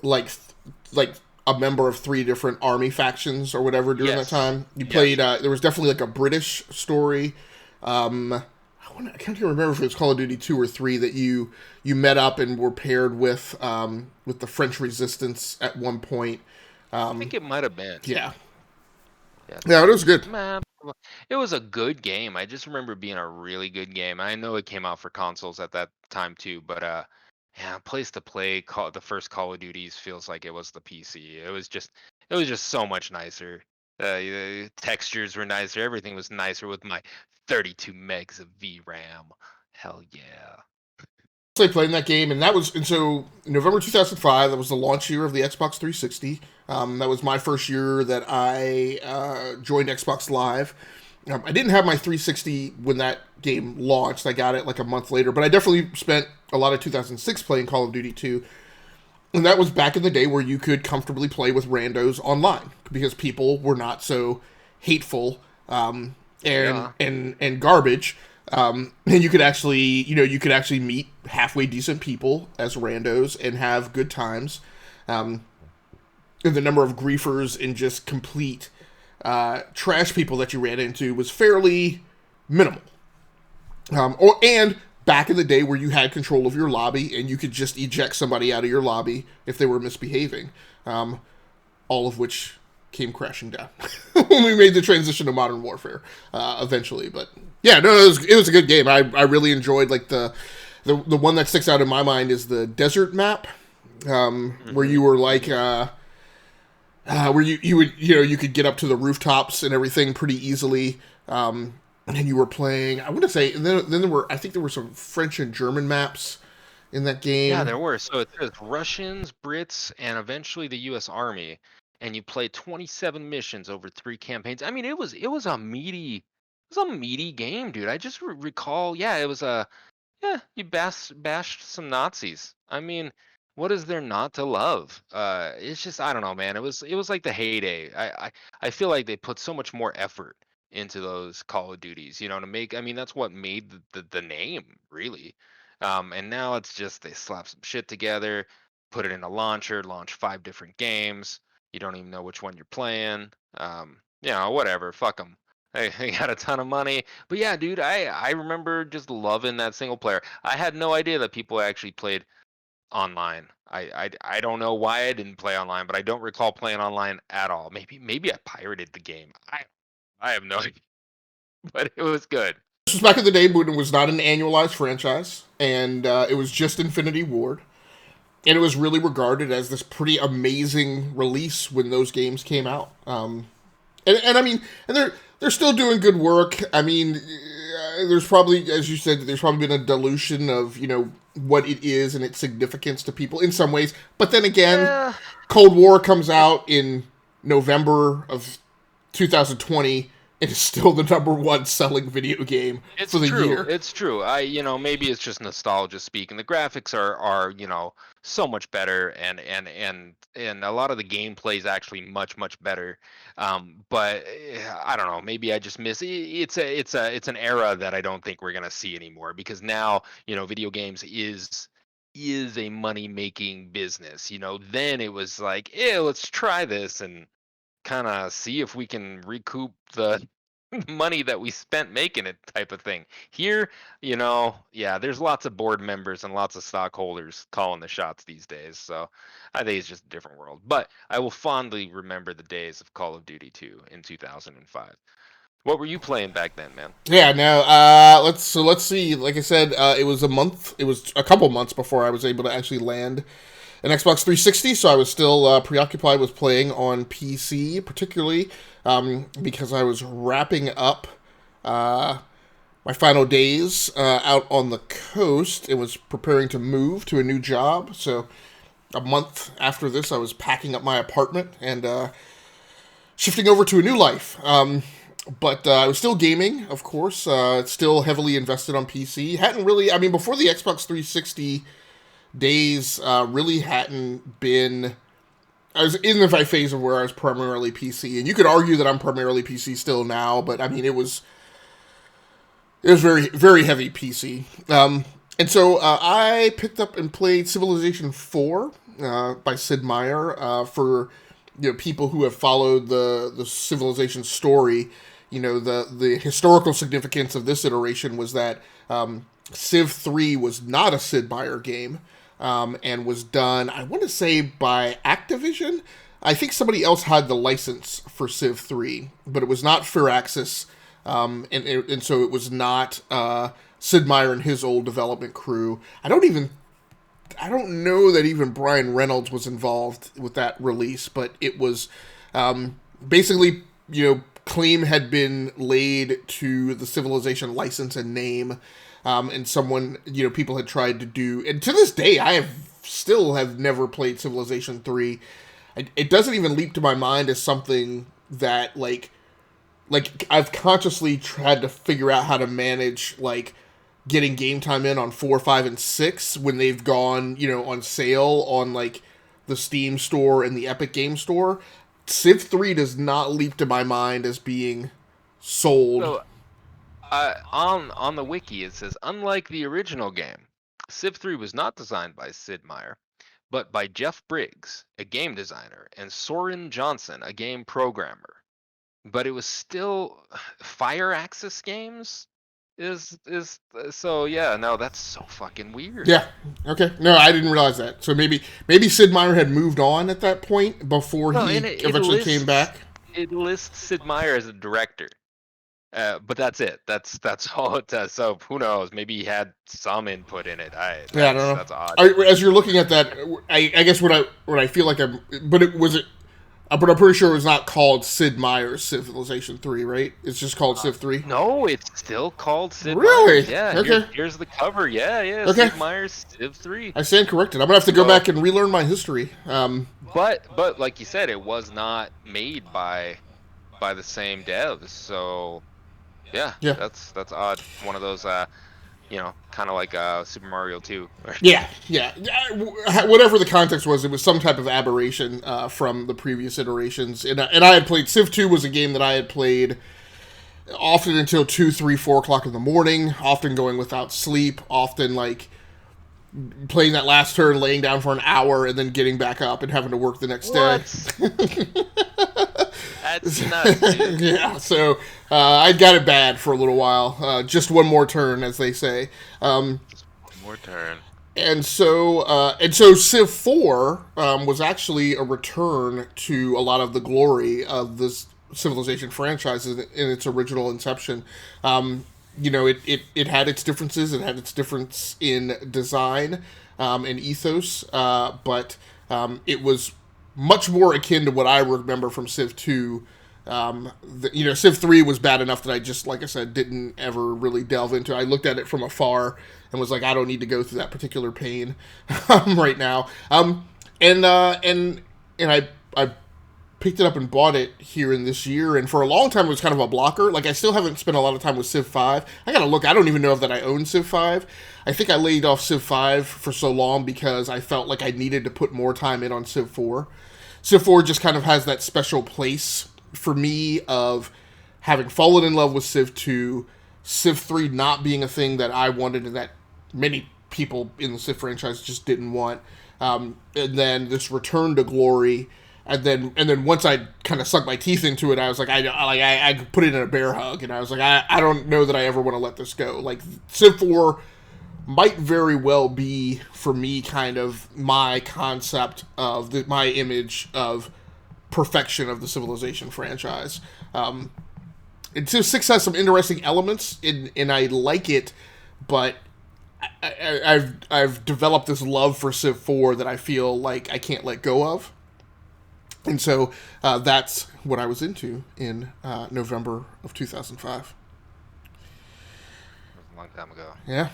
like like a member of three different army factions or whatever during that Yes. time. You played. Yes. There was definitely like a British story. I can't even remember if it was Call of Duty 2 or 3 that you met up and were paired with the French Resistance at one point. I think it might have been. Yeah, Yeah. yeah, it was good. Man, it was a good game. I just remember it being a really good game. I know it came out for consoles at that time too, but yeah, place to play the first Call of Duties feels like it was the PC. It was just so much nicer. The textures were nicer. Everything was nicer with my 32 megs of VRAM. Hell yeah. I played that game, and so November 2005. That was the launch year of the Xbox 360. That was my first year that I joined Xbox Live. I didn't have my 360 when that game launched. I got it like a month later, but I definitely spent a lot of 2006 playing Call of Duty 2. And that was back in the day where you could comfortably play with randos online because people were not so hateful Yeah. and garbage. And you could actually meet halfway decent people as randos and have good times. And the number of griefers and just complete trash people that you ran into was fairly minimal. And back in the day where you had control of your lobby and you could just eject somebody out of your lobby if they were misbehaving, all of which came crashing down when we made the transition to Modern Warfare eventually. But yeah, no, it was a good game. I really enjoyed like the one that sticks out in my mind is the desert map, where you were like where you would you could get up to the rooftops and everything pretty easily. And you were playing. I want to say, and then I think there were some French and German maps in that Yeah, game. there were. So it says Russians, Brits, and eventually the U.S. Army, and you played 27 missions over 3 campaigns. I mean, it was a meaty game, dude. I just recall, yeah, it was a yeah, you bashed some Nazis. I mean, what is there not to love? It's just I don't know, man. It was like the heyday. I feel like they put so much more effort into those Call of Duties, to make. I mean, that's what made the name really. And now it's just they slap some shit together, put it in a launcher, launch 5 different games. You don't even know which one you're playing. Whatever. Fuck them. They got a ton of money. But yeah, dude, I remember just loving that single player. I had no idea that people actually played online. I don't know why I didn't play online, but I don't recall playing online at all. Maybe I pirated the game. I have no idea, but it was good. This was back in the day when it was not an annualized franchise, and it was just Infinity Ward, and it was really regarded as this pretty amazing release when those games came out. And I mean, and they're still doing good work. I mean, there's probably, as you said, there's probably been a dilution of what it is and its significance to people in some ways. But then again, Yeah, Cold War comes out in November of 2020. It is still the number one selling video game for it's the true. year. It's true. Maybe it's just nostalgia speaking. The graphics are so much better, and a lot of the gameplay is actually much much better. But I don't know. Maybe I just miss. It's an era that I don't think we're gonna see anymore because now video games is a money making business. Then it was like, let's try this and kind of see if we can recoup the money that we spent making it type of thing. Here, yeah, there's lots of board members and lots of stockholders calling the shots these days. So I think it's just a different world. But I will fondly remember the days of Call of Duty 2 in 2005. What were you playing back then, man? Yeah, no. Let's see. Like I said, it was a month. It was a couple months before I was able to actually land an Xbox 360. So I was still preoccupied with playing on PC, particularly because I was wrapping up my final days out on the coast and was preparing to move to a new job. So a month after this, I was packing up my apartment and shifting over to a new life. But I was still gaming, of course. Still heavily invested on PC. Hadn't really, I mean, before the Xbox 360 days, really hadn't been. I was in the phase of where I was primarily PC, and you could argue that I'm primarily PC still now, but I mean, it was very very heavy PC. And so I picked up and played Civilization 4 by Sid Meier for people who have followed the Civilization story. The historical significance of this iteration was that Civ 3 was not a Sid Meier game, and was done, I want to say, by Activision. I think somebody else had the license for Civ 3, but it was not Firaxis, and so it was not Sid Meier and his old development crew. I don't even I don't know that even Brian Reynolds was involved with that release, but it was basically, claim had been laid to the Civilization license and name, and someone, people had tried to do, and to this day, I still have never played Civilization 3. It doesn't even leap to my mind as something that, like I've consciously tried to figure out how to manage, like, getting game time in on 4, 5, and 6 when they've gone, on sale on, like, the Steam store and the Epic Game Store. Civ 3 does not leap to my mind as being sold. So, on the wiki, it says, unlike the original game, Civ 3 was not designed by Sid Meier, but by Jeff Briggs, a game designer, and Soren Johnson, a game programmer. But it was still Fire Axis Games so yeah, no, that's so fucking weird. Yeah. Okay. No, I didn't realize that. So maybe Sid Meier had moved on at that point before he eventually came back. It lists Sid Meier as a director. But that's it. That's all it does. So who knows? Maybe he had some input in it. I don't know. That's odd. As you're looking at that, I guess what I feel like but I'm pretty sure it was not called Sid Meier's Civilization 3, right? It's just called Civ 3? No, it's still called Sid Really? Meier's. Yeah, okay. Here's the cover. Yeah. Okay. Sid Meier's Civ 3. I stand corrected. I'm going to have to go back and relearn my history. But like you said, it was not made by the same devs, so yeah. That's odd. One of those kind of like Super Mario 2. Yeah. Whatever the context was, it was some type of aberration from the previous iterations. And I had played Civ 2 was a game that I had played often until 2, 3, 4 o'clock in the morning, often going without sleep, often like playing that last turn, laying down for an hour, and then getting back up and having to work the next day. That's nuts, dude. Yeah, so I got it bad for a little while. Just one more turn, as they say. Just one more turn. And so Civ 4 was actually a return to a lot of the glory of this Civilization franchise in its original inception. It had its differences. It had its difference in design and ethos, but it was much more akin to what I remember from Civ 2. Civ 3 was bad enough that I just, like I said, didn't ever really delve into. I looked at it from afar and was like, I don't need to go through that particular pain right now. And I picked it up and bought it here in this year, and for a long time it was kind of a blocker. Like, I still haven't spent a lot of time with Civ 5. I gotta look. I don't even know that I own Civ 5. I think I laid off Civ 5 for so long because I felt like I needed to put more time in on Civ 4. Civ 4 just kind of has that special place for me of having fallen in love with Civ 2, Civ 3 not being a thing that I wanted and that many people in the Civ franchise just didn't want, and then this return to glory. And then once I kind of sunk my teeth into it, I was like, I put it in a bear hug, and I was like, I don't know that I ever want to let this go. Like, Civ 4 might very well be, for me, kind of my concept of my image of perfection of the Civilization franchise. And Civ 6 has some interesting elements, and I like it, but I've developed this love for Civ 4 that I feel like I can't let go of. And so that's what I was into in November of 2005. A long time ago. Yeah.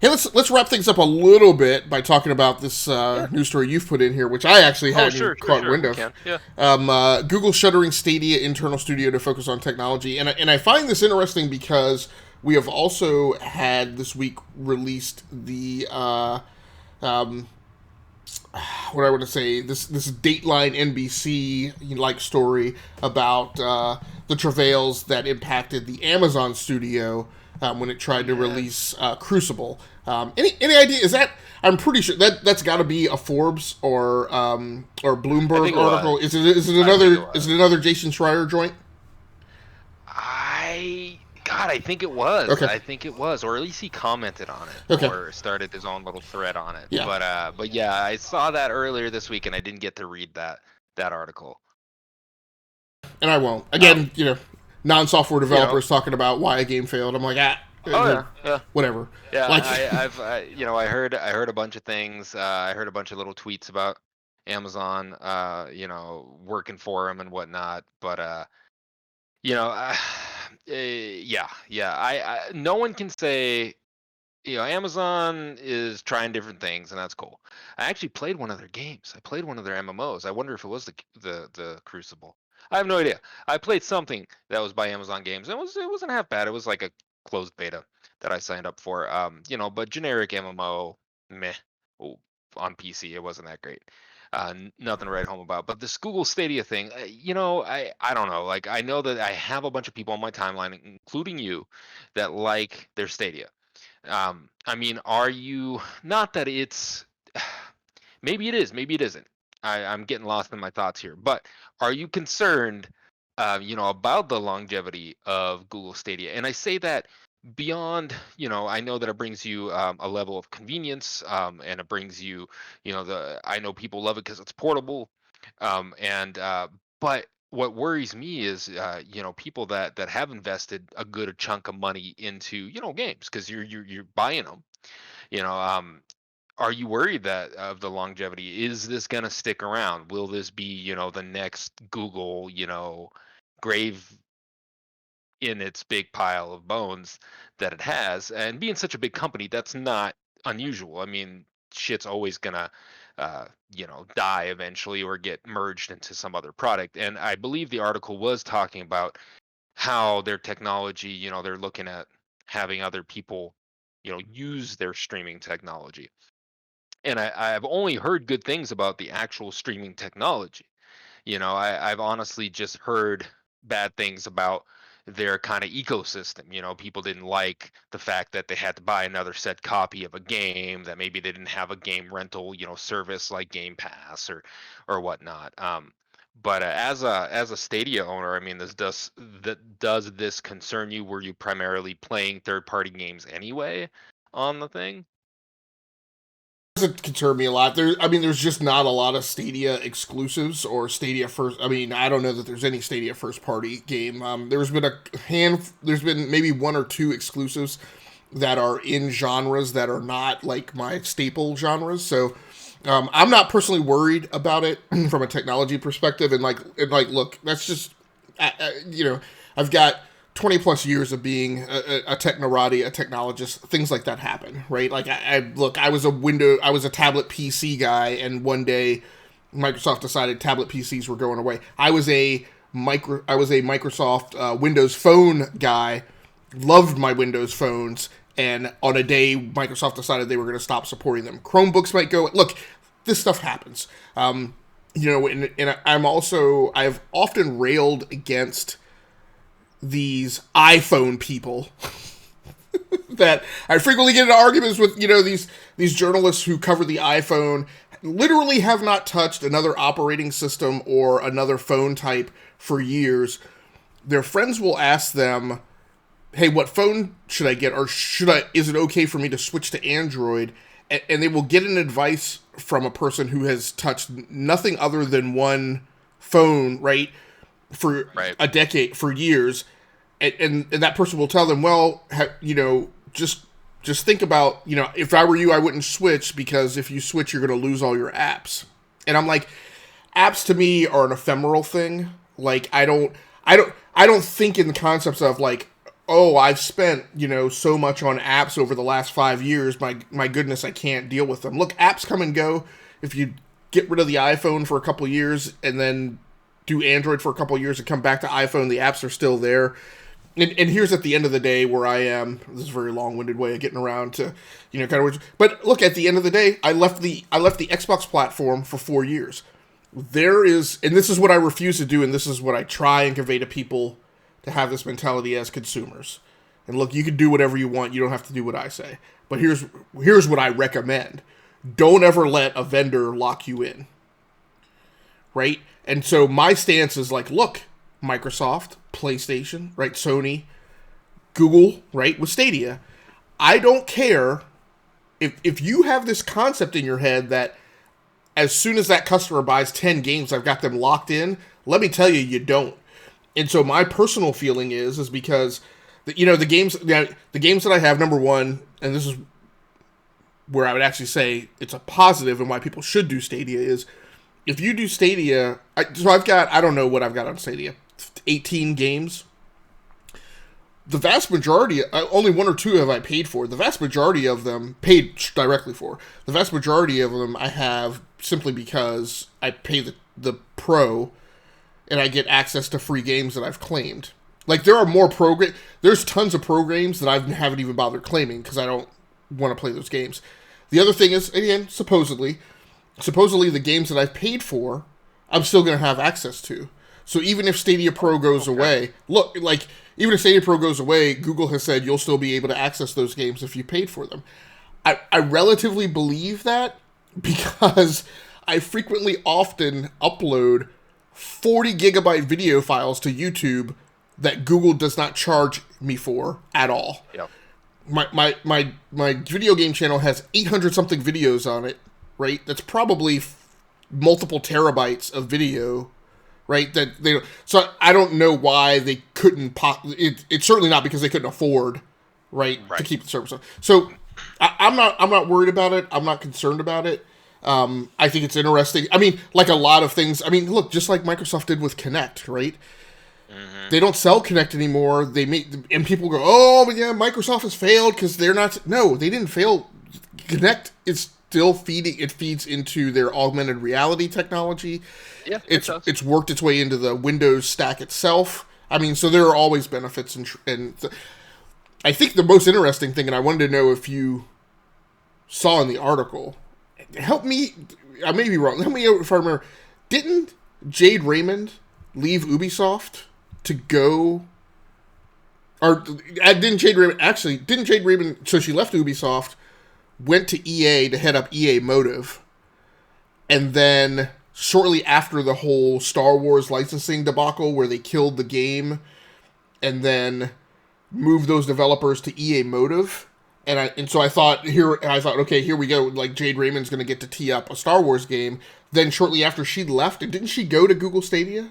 Hey, let's wrap things up a little bit by talking about this news story you've put in here, which I actually hadn't caught wind of. Yeah. Google shuttering Stadia internal studio to focus on technology, and I find this interesting because we have also had this week released the what I want to say, this Dateline NBC like story about the travails that impacted the Amazon studio when it tried to release Crucible. Any idea? Is that? I'm pretty sure that's got to be a Forbes or Bloomberg article. Is it another Jason Schreier joint? I think it was. Okay. I think it was, or at least he commented on it, or started his own little thread on it. Yeah. But yeah, I saw that earlier this week, and I didn't get to read that article. And I won't. Again, non-software developers talking about why a game failed. I'm like, Oh yeah, yeah. Whatever. Yeah, Like, I heard a bunch of things. I heard a bunch of little tweets about Amazon, working for them and whatnot. But yeah. No one can say, Amazon is trying different things, and that's cool. I actually played one of their games. I played one of their MMOs. I wonder if it was the Crucible. I have no idea. I played something that was by Amazon Games. It wasn't half bad. It was like a closed beta that I signed up for. But generic MMO, meh. Oh, on PC, it wasn't that great. Nothing to write home about. But this Google Stadia thing, I don't know. Like, I know that I have a bunch of people on my timeline, including you, that like their Stadia. I mean, are you, not that it's, maybe it is, maybe it isn't. I'm getting lost in my thoughts here, but are you concerned, about the longevity of Google Stadia? And I say that beyond, I know that it brings you a level of convenience, and it brings you, I know people love it because it's portable, but what worries me is, people that have invested a good chunk of money into, games, because you're buying them. You know, are you worried that of the longevity? Is this gonna stick around? Will this be, the next Google, grave in its big pile of bones that it has? And being such a big company, that's not unusual. I mean, shit's always gonna die eventually or get merged into some other product. And I believe the article was talking about how their technology, they're looking at having other people, use their streaming technology. And I've only heard good things about the actual streaming technology. I've honestly just heard bad things about their kind of ecosystem. People didn't like the fact that they had to buy another set copy of a game, that maybe they didn't have a game rental, service like Game Pass or whatnot. But as a Stadia owner, I mean, does this concern you? Were you primarily playing third party games anyway on the thing? doesn't concern me a lot. There's just not a lot of Stadia exclusives or Stadia first. I mean, I don't know that there's any Stadia first party game. There's been maybe one or two exclusives that are in genres that are not like my staple genres. So, I'm not personally worried about it from a technology perspective. And look, that's just, I've got 20 plus years of being a technorati, a technologist, things like that happen, right? Like, I was a tablet PC guy, and one day Microsoft decided tablet PCs were going away. I was a Microsoft Windows Phone guy, loved my Windows phones, and on a day Microsoft decided they were going to stop supporting them. Chromebooks might go. Look, this stuff happens. And I've often railed against these iPhone people that I frequently get into arguments with, these journalists who cover the iPhone, literally have not touched another operating system or another phone type for years. Their friends will ask them, hey, what phone should I get? Or is it okay for me to switch to Android? And they will get an advice from a person who has touched nothing other than one phone, right? For Right. a decade, for years, and that person will tell them, well, just think about, if I were you, I wouldn't switch, because if you switch, you're going to lose all your apps. And I'm like, apps to me are an ephemeral thing. Like, I don't think in the concepts of like, oh, I've spent, so much on apps over the last 5 years. My goodness, I can't deal with them. Look, apps come and go. If you get rid of the iPhone for a couple of years and then do Android for a couple of years and come back to iPhone, the apps are still there. And here's at the end of the day where I am. This is a very long-winded way of getting around to, but look, at the end of the day, I left the Xbox platform for 4 years. And this is what I refuse to do, and this is what I try and convey to people, to have this mentality as consumers. And look, you can do whatever you want. You don't have to do what I say. But here's what I recommend. Don't ever let a vendor lock you in. Right? And so my stance is like, look, Microsoft, PlayStation, right, Sony, Google, right, with Stadia, I don't care if you have this concept in your head that as soon as that customer buys 10 games, I've got them locked in. Let me tell you, you don't. And so my personal feeling is because The games, the games that I have, number one, and this is where I would actually say it's a positive and why people should do Stadia is if you do Stadia. So I've got, I don't know what I've got on Stadia, 18 games. The vast majority, only one or two have I paid for. The vast majority of them paid directly for. The vast majority of them I have simply because I pay the pro and I get access to free games that I've claimed. Like there are more there's tons of pro games that I haven't even bothered claiming because I don't want to play those games. The other thing is, again, supposedly the games that I've paid for, I'm still going to have access to. So even if Stadia Pro goes away, even if Stadia Pro goes away, Google has said you'll still be able to access those games if you paid for them. I relatively believe that because I frequently often upload 40 gigabyte video files to YouTube that Google does not charge me for at all. Yep. My video game channel has 800 something videos on it, right? That's probably multiple terabytes of video, right? So I don't know why they couldn't it's certainly not because they couldn't afford, right. To keep the service on. So I'm not worried about it. I'm not concerned about it. I think it's interesting. I mean, like a lot of things. I mean, look, just like Microsoft did with Kinect, right? Mm-hmm. They don't sell Kinect anymore. And people go, oh, but yeah, Microsoft has failed because they're not. No, they didn't fail. Kinect is still feeding. It feeds into their augmented reality technology. Yeah, it's worked its way into the Windows stack itself. I mean, so there are always benefits, and I think the most interesting thing, and I wanted to know if you saw in the article. Help me. I may be wrong. Help me out if I remember. Didn't Jade Raymond leave Ubisoft to go? Or didn't Jade Raymond? So she left Ubisoft, went to EA to head up EA Motive, and then shortly after the whole Star Wars licensing debacle, where they killed the game, and then moved those developers to EA Motive. And so I thought, okay, here we go. Like Jade Raymond's going to get to tee up a Star Wars game. Then shortly after she left, and didn't she go to Google Stadia?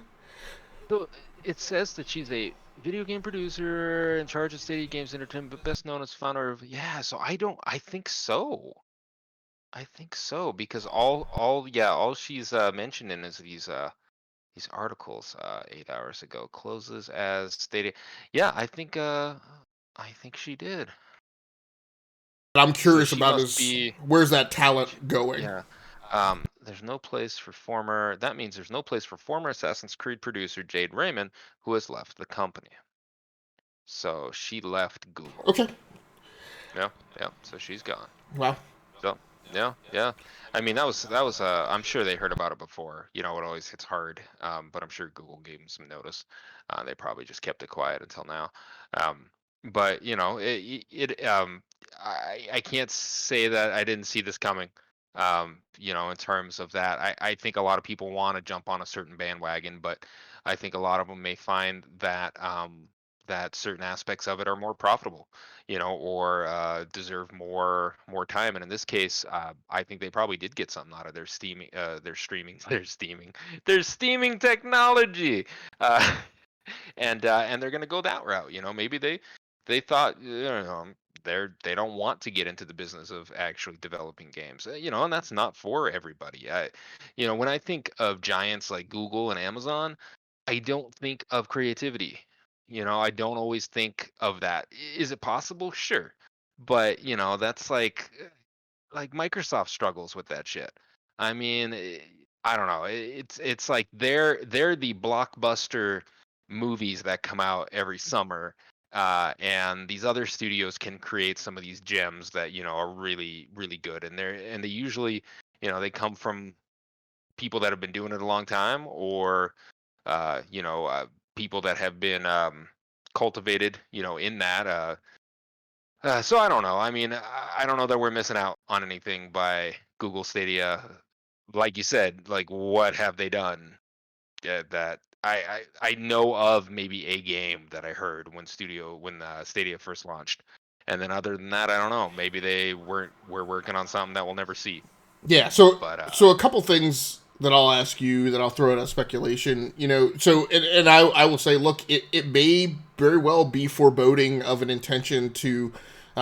So it says that she's a video game producer in charge of Stadia Games Entertainment, but best known as founder of So I think so. I think so because all she's mentioned in is these articles 8 hours ago closes as Stadia. Yeah, I think she did. What I'm curious about where's that talent going? Yeah. There's no place for former. That means there's no place for former Assassin's Creed producer Jade Raymond, who has left the company. So she left Google. Okay. Yeah. So she's gone. Wow. So yeah. I mean, that was. I'm sure they heard about it before. You know, it always hits hard. But I'm sure Google gave them some notice. They probably just kept it quiet until now. But you know, I can't say that I didn't see this coming. You know, in terms of that, I think a lot of people want to jump on a certain bandwagon, but I think a lot of them may find that that certain aspects of it are more profitable, you know, or deserve more time. And in this case, I think they probably did get something out of their steaming technology, and they're gonna go that route. You know, maybe they thought, you know, they don't want to get into the business of actually developing games, you know, and that's not for everybody. You know, when I think of giants like Google and Amazon, I don't think of creativity. You know, I don't always think of that. Is it possible? Sure, but you know, that's like Microsoft struggles with that shit. I mean, I don't know. It's like they're the blockbuster movies that come out every summer, and these other studios can create some of these gems that, you know, are really really good, and they usually, you know, they come from people that have been doing it a long time, or you know, people that have been cultivated, you know, in that. So I don't know. I mean, I don't know that we're missing out on anything by Google Stadia. Like you said, like what have they done that I know of? Maybe a game that I heard when Stadia first launched, and then other than that, I don't know. Maybe we're working on something that we'll never see. Yeah. So a couple things that I'll ask you that I'll throw out as speculation. You know, so and I will say, look, it may very well be foreboding of an intention to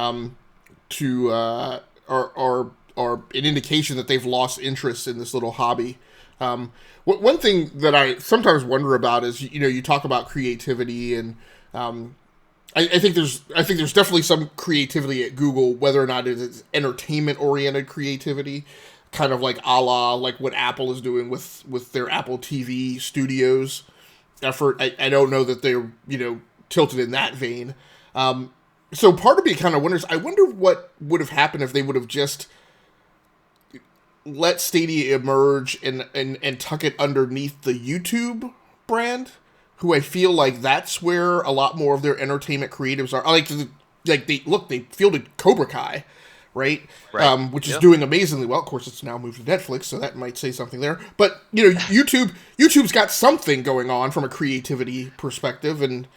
are an indication that they've lost interest in this little hobby. One thing that I sometimes wonder about is, you talk about creativity, and I think there's definitely some creativity at Google, whether or not it is entertainment oriented creativity, kind of like a la like what Apple is doing with their Apple TV Studios effort. I don't know that they're tilted in that vein. So part of me kind of wonders. I wonder what would have happened if they would have just let Stadia emerge and tuck it underneath the YouTube brand, who I feel like that's where a lot more of their entertainment creatives are. They fielded Cobra Kai, right? Which is doing amazingly well. Of course, it's now moved to Netflix, so that might say something there. But YouTube's got something going on from a creativity perspective, and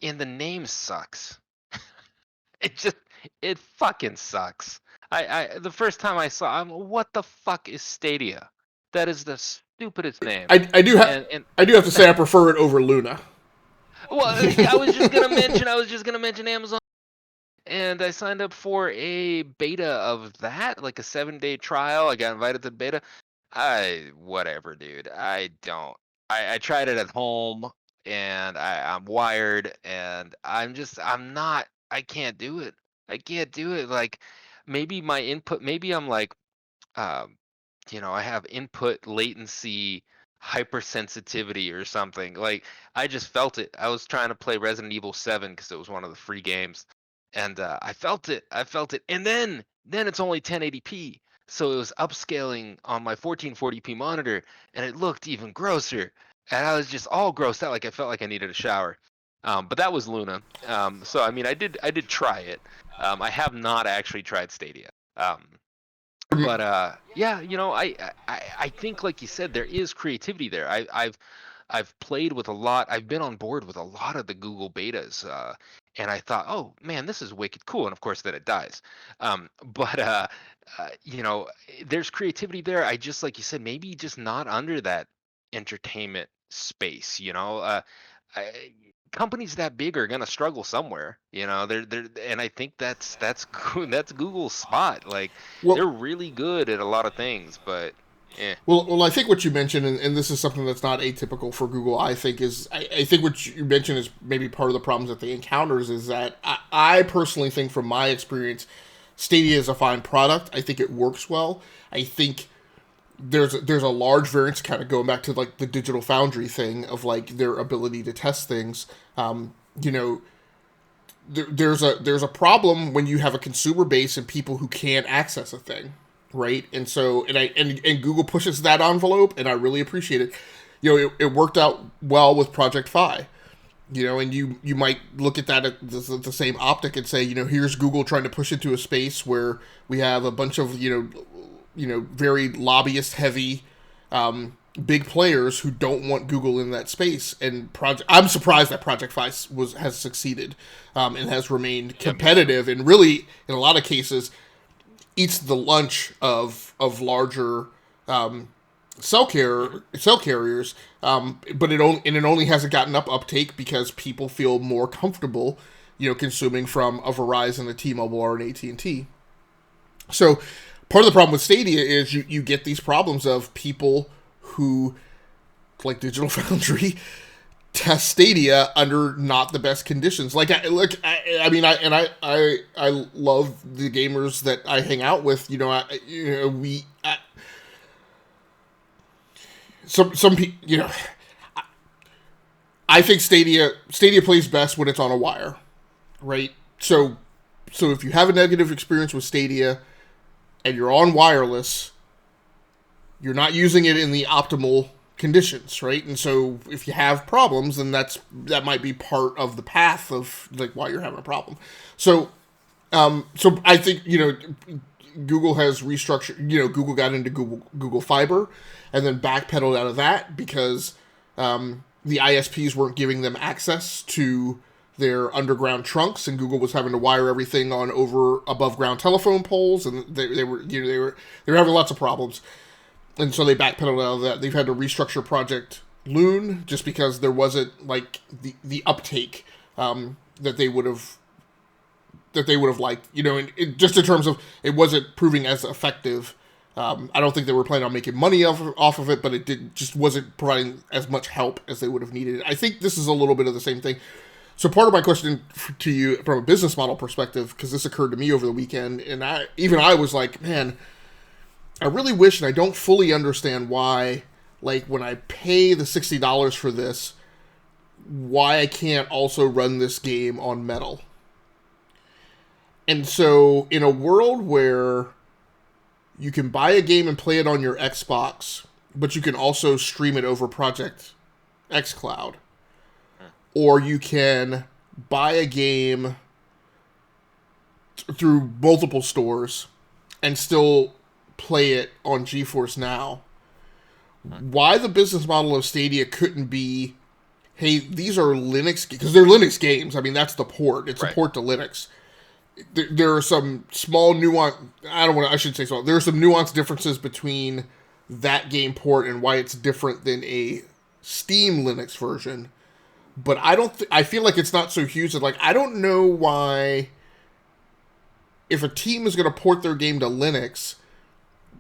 and the name sucks. It fucking sucks. I the first time I saw, what the fuck is Stadia? That is the stupidest name. I do have to say I prefer it over Luna. Well, I was just gonna mention Amazon, and I signed up for a beta of that, like a 7-day trial. I got invited to the beta. Whatever, dude. I tried it at home, and I'm wired, and I can't do it. I can't do it. Like, maybe my input, maybe I'm like, I have input latency hypersensitivity or something. Like, I just felt it. I was trying to play Resident Evil 7 because it was one of the free games, and I felt it. And then it's only 1080p. So it was upscaling on my 1440p monitor, and it looked even grosser. And I was just all grossed out. Like, I felt like I needed a shower. But that was Luna. So I mean, I did try it. I have not actually tried Stadia. But yeah, I think, like you said, there is creativity there. I've played with a lot. I've been on board with a lot of the Google betas, and I thought, oh man, this is wicked cool. And of course, then it dies. But there's creativity there. I just, like you said, maybe just not under that entertainment space. Companies that big are gonna struggle somewhere. They're and I think that's Google's spot. Like, they're really good at a lot of things, but Well, I think what you mentioned, and this is something that's not atypical for Google, I think what you mentioned is maybe part of the problems that they encounters is that I personally think, from my experience, Stadia is a fine product. I think it works well. I think there's a large variance, kind of going back to like the Digital Foundry thing of like their ability to test things. There's a problem when you have a consumer base and people who can't access a thing, right? And so and Google pushes that envelope, and I really appreciate it. It worked out well with Project Fi. And you might look at that at the same optic and say, here's Google trying to push into a space where we have a bunch of very lobbyist heavy big players who don't want Google in that space. And I'm surprised that Project Fi has succeeded and has remained competitive, and really in a lot of cases eats the lunch of larger cell carriers. But it only hasn't gotten uptake because people feel more comfortable consuming from a Verizon, a T-Mobile, or an AT&T. So part of the problem with Stadia is you get these problems of people who, like Digital Foundry, test Stadia under not the best conditions. I love the gamers that I hang out with. Some people, I think Stadia plays best when it's on a wire, right? So if you have a negative experience with Stadia and you're on wireless, you're not using it in the optimal conditions, right? And so if you have problems, then that might be part of the path of like why you're having a problem. So I think Google has restructured. Google got into Google Fiber, and then backpedaled out of that because the ISPs weren't giving them access to their underground trunks, and Google was having to wire everything on above ground telephone poles, and they were having lots of problems. And so they backpedaled out of that. They've had to restructure Project Loon, just because there wasn't like the uptake that they would have liked. You know, just in terms of it wasn't proving as effective. I don't think they were planning on making money off of it, but it just wasn't providing as much help as they would have needed. I think this is a little bit of the same thing. So part of my question to you from a business model perspective, because this occurred to me over the weekend, and I was like, man, I really wish, and I don't fully understand why, like when I pay the $60 for this, why I can't also run this game on Metal. And so, in a world where you can buy a game and play it on your Xbox, but you can also stream it over Project xCloud, or you can buy a game through multiple stores and still play it on GeForce Now. Why the business model of Stadia couldn't be, hey, these are Linux, because they're Linux games. I mean, that's the port. It's a Right. port to Linux. There are some small nuance. I should say small. There are some nuanced differences between that game port and why it's different than a Steam Linux version. But I don't. I feel like it's not so huge that, like, I don't know why, if a team is going to port their game to Linux,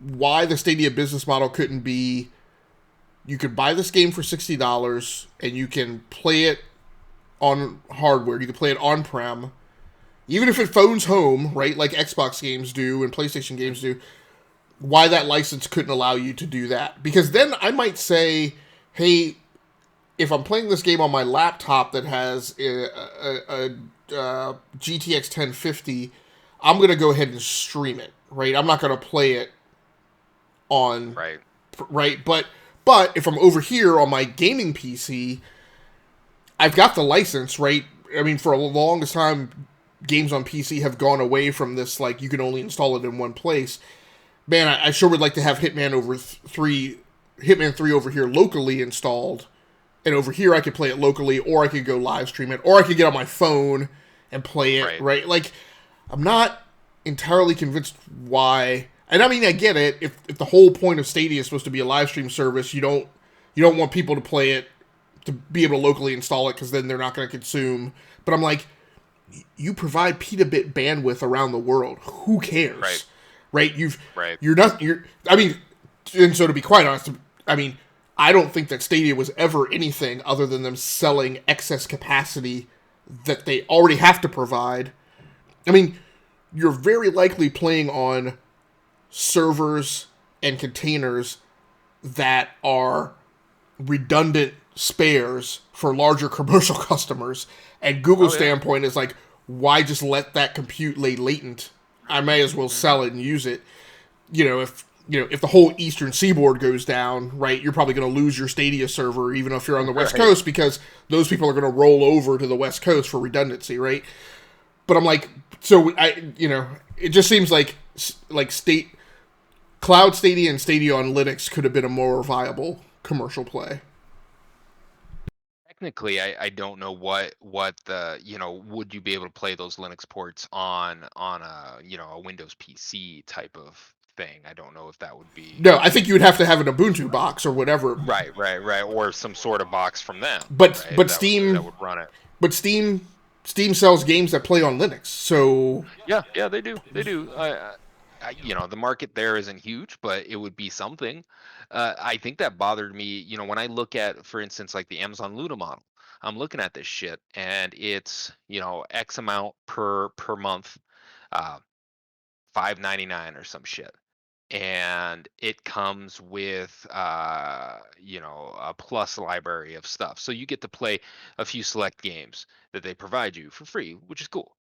why the Stadia business model couldn't be, you could buy this game for $60 and you can play it on hardware. You can play it on prem, even if it phones home, right? Like Xbox games do and PlayStation games do. Why that license couldn't allow you to do that? Because then I might say, hey, if I'm playing this game on my laptop that has a GTX 1050, I'm going to go ahead and stream it, right? I'm not going to play it on, Right. right? But if I'm over here on my gaming PC, I've got the license, right? I mean, for a longest time, games on PC have gone away from this, like, you can only install it in one place. Man, I sure would like to have Hitman 3 over here locally installed, and over here I could play it locally, or I could go live stream it, or I could get on my phone and play it, Right. right? Like, I'm not entirely convinced why. And I mean, I get it. If the whole point of Stadia is supposed to be a live stream service, you don't want people to play it to be able to locally install it, because then they're not going to consume. But I'm like, you provide petabit bandwidth around the world. Who Right. cares, right? Right. You're not. You're. I mean, and so to be quite honest, I mean, I don't think that Stadia was ever anything other than them selling excess capacity that they already have to provide. I mean, you're very likely playing on servers and containers that are redundant spares for larger commercial customers. And Google's Oh yeah. standpoint is like, why just let that compute lay latent? I may as well Hmm. sell it and use it. If the whole eastern seaboard goes down, right, you're probably going to lose your Stadia server, even if you're on the West Right. Coast, because those people are going to roll over to the West Coast for redundancy, right? But I'm like, so it just seems like state Cloud Stadia and Stadia on Linux could have been a more viable commercial play. Technically, I don't know what the would you be able to play those Linux ports on a Windows PC type of thing. I don't know if that would be No, I think you would have to have an Ubuntu box or whatever. right, or some sort of box from them, But right? but That Steam would run it. but Steam sells games that play on Linux. So Yeah, yeah, they do. They do. The market there isn't huge, but it would be something. I think that bothered me. When I look at, for instance, like the Amazon Luna model, I'm looking at this shit, and it's X amount per month, uh, 5.99 or some shit, and it comes with a plus library of stuff, so you get to play a few select games that they provide you for free, which is cool.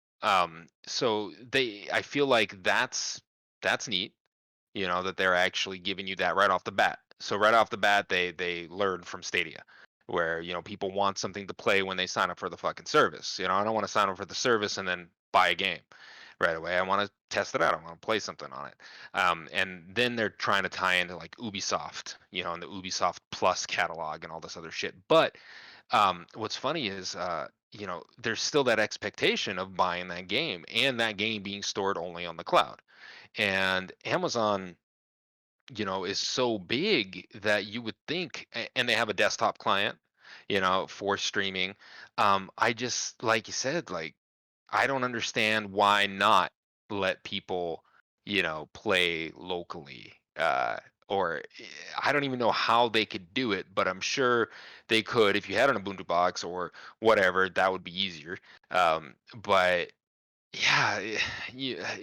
So I feel like that's neat, that they're actually giving you that right off the bat. So right off the bat, they learned from Stadia, where people want something to play when they sign up for the fucking service. I don't want to sign up for the service and then buy a game right away. I want to test it out. I want to play something on it. And then they're trying to tie into like Ubisoft, and the Ubisoft Plus catalog and all this other shit. But what's funny is, there's still that expectation of buying that game and that game being stored only on the cloud. And Amazon is so big that you would think, and they have a desktop client, for streaming. I just, like you said, like, I don't understand why not let people, play locally. Or I don't even know how they could do it, but I'm sure they could if you had an Ubuntu box or whatever. That would be easier. But yeah,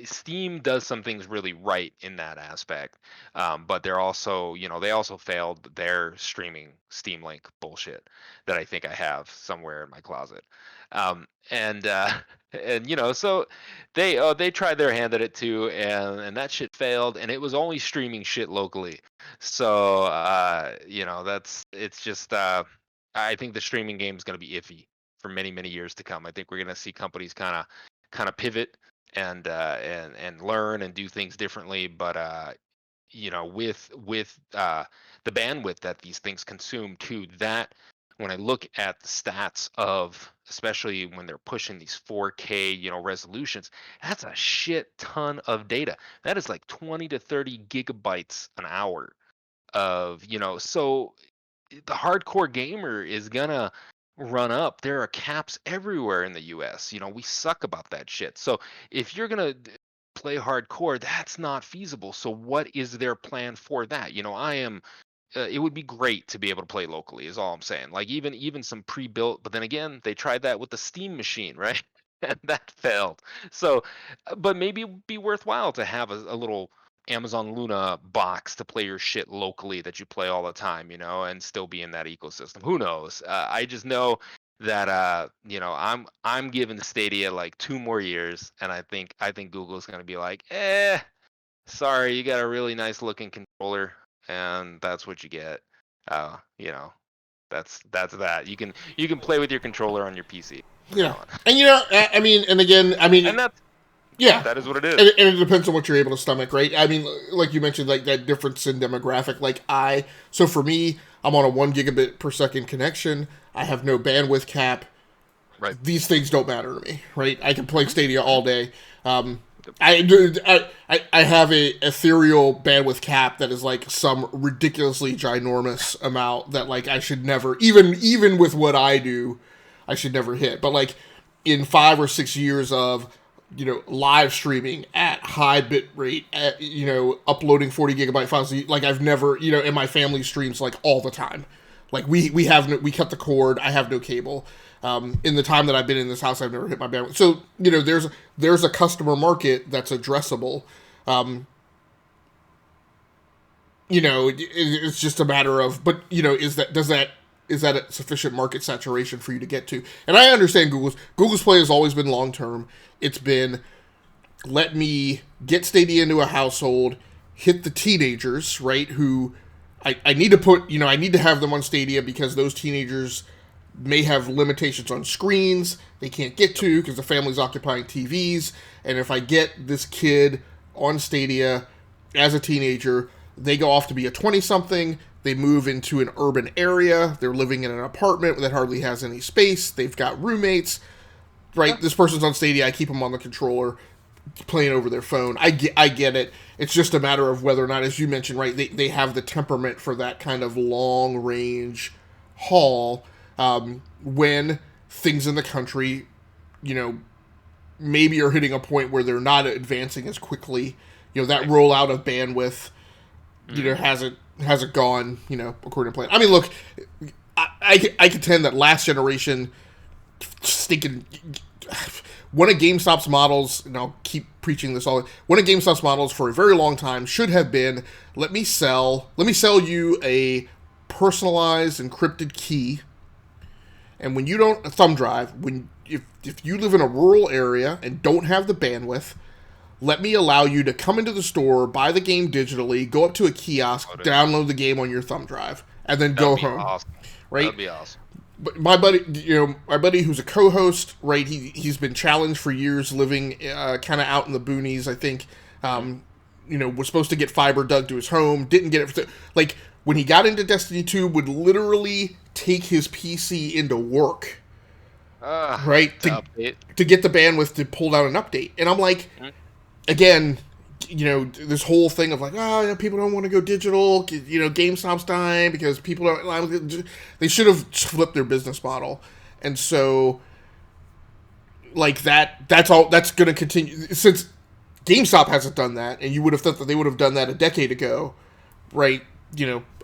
Steam does some things really right in that aspect, but they're also, they also failed their streaming Steam Link bullshit that I think I have somewhere in my closet, and and so they tried their hand at it too, and that shit failed, and it was only streaming shit locally, so it's just I think the streaming game is going to be iffy for many many years to come. I think we're going to see companies kind of pivot and learn and do things differently. But with the bandwidth that these things consume too, that when I look at the stats of, especially when they're pushing these 4K resolutions, that's a shit ton of data. That is like 20 to 30 gigabytes an hour of so the hardcore gamer is gonna run up. There are caps everywhere in the US. We suck about that shit. So if you're gonna play hardcore, that's not feasible. So what is their plan for that? I am. It would be great to be able to play locally. Is all I'm saying. Like even some pre-built. But then again, they tried that with the Steam machine, right? And that failed. So, but maybe it would be worthwhile to have a little Amazon Luna box to play your shit locally that you play all the time, and still be in that ecosystem. Who knows? I just know that I'm giving Stadia like 2 more years, and I think Google's gonna be like, sorry, you got a really nice looking controller, and that's what you get. Uh, you know, that's that. You can play with your controller on your PC. From Yeah, now on. and I mean, and again, I mean, And yeah, that is what it is. and it depends on what you're able to stomach, right? I mean, like you mentioned, like that difference in demographic. So for me, I'm on a 1 gigabit per second connection. I have no bandwidth cap. Right. These things don't matter to me, right? I can play Mhm, Stadia all mhm. day. I have a ethereal bandwidth cap that is like some ridiculously ginormous amount that like I should never, even with what I do, I should never hit. But like in 5 or 6 years of live streaming at high bit rate, at, uploading 40 gigabyte files, like I've never, and my family streams like all the time. Like we cut the cord. I have no cable. In the time that I've been in this house, I've never hit my bandwidth. So there's a customer market that's addressable. Um, it's just a matter of, but is that a sufficient market saturation for you to get to? And I understand Google's play has always been long term. It's been, let me get Stadia into a household, hit the teenagers, right? Who I need to put, I need to have them on Stadia because those teenagers may have limitations on screens they can't get to because the family's occupying TVs. And if I get this kid on Stadia as a teenager, they go off to be a 20 something. They move into an urban area. They're living in an apartment that hardly has any space. They've got roommates. Yeah. Right? This person's on Stadia. I keep them on the controller playing over their phone. I get it. It's just a matter of whether or not, as you mentioned, right, they have the temperament for that kind of long range haul when things in the country, you know, maybe are hitting a point where they're not advancing as quickly. That Right. rollout of bandwidth, Mhm. hasn't gone, according to plan. I mean, look, I contend that last generation stinking one of GameStop's models, and I'll keep preaching this all. One of GameStop's models for a very long time should have been, let me sell you a personalized encrypted key, and when you don't, a thumb drive, if you live in a rural area and don't have the bandwidth, let me allow you to come into the store, buy the game digitally, go up to a kiosk, Download it. download the game on your thumb drive, and then That would go be home. awesome. That Right? would be awesome. But my buddy who's a co-host, right? He's been challenged for years, living kind of out in the boonies. I think, Mhm. was supposed to get fiber dug to his home, didn't get it. Like when he got into Destiny 2, would literally take his PC into work, right, To update. to get the bandwidth to pull down an update. And I'm like, Mhm. again, this whole thing of like, people don't want to go digital. GameStop's dying because people don't. They should have flipped their business model, and so like that's all. That's going to continue since GameStop hasn't done that, and you would have thought that they would have done that a decade ago, right?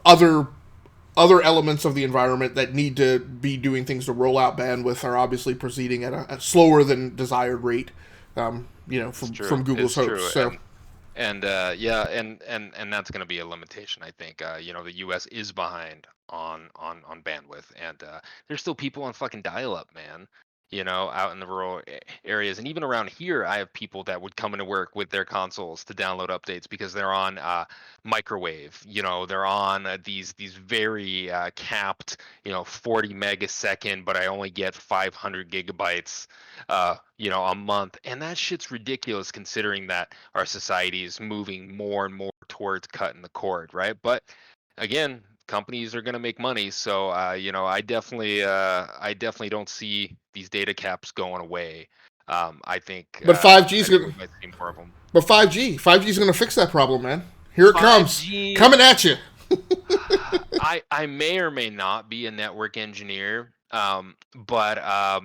Other elements of the environment that need to be doing things to roll out bandwidth are obviously proceeding at a slower than desired rate, from Google's hopes. So. And that's going to be a limitation, I think. The U.S. is behind on bandwidth, and there's still people on fucking dial-up, man. Out in the rural areas, and even around here, I have people that would come into work with their consoles to download updates because they're on microwave. They're on these very capped, 40 megasecond, but I only get 500 gigabytes, a month, and that shit's ridiculous considering that our society is moving more and more towards cutting the cord, right? But again, companies are going to make money, so I definitely don't see these data caps going away. I think, but 5G is going. Might see more of them. But 5G is going to fix that problem, man. Here it 5G, comes, coming at you. I may or may not be a network engineer, but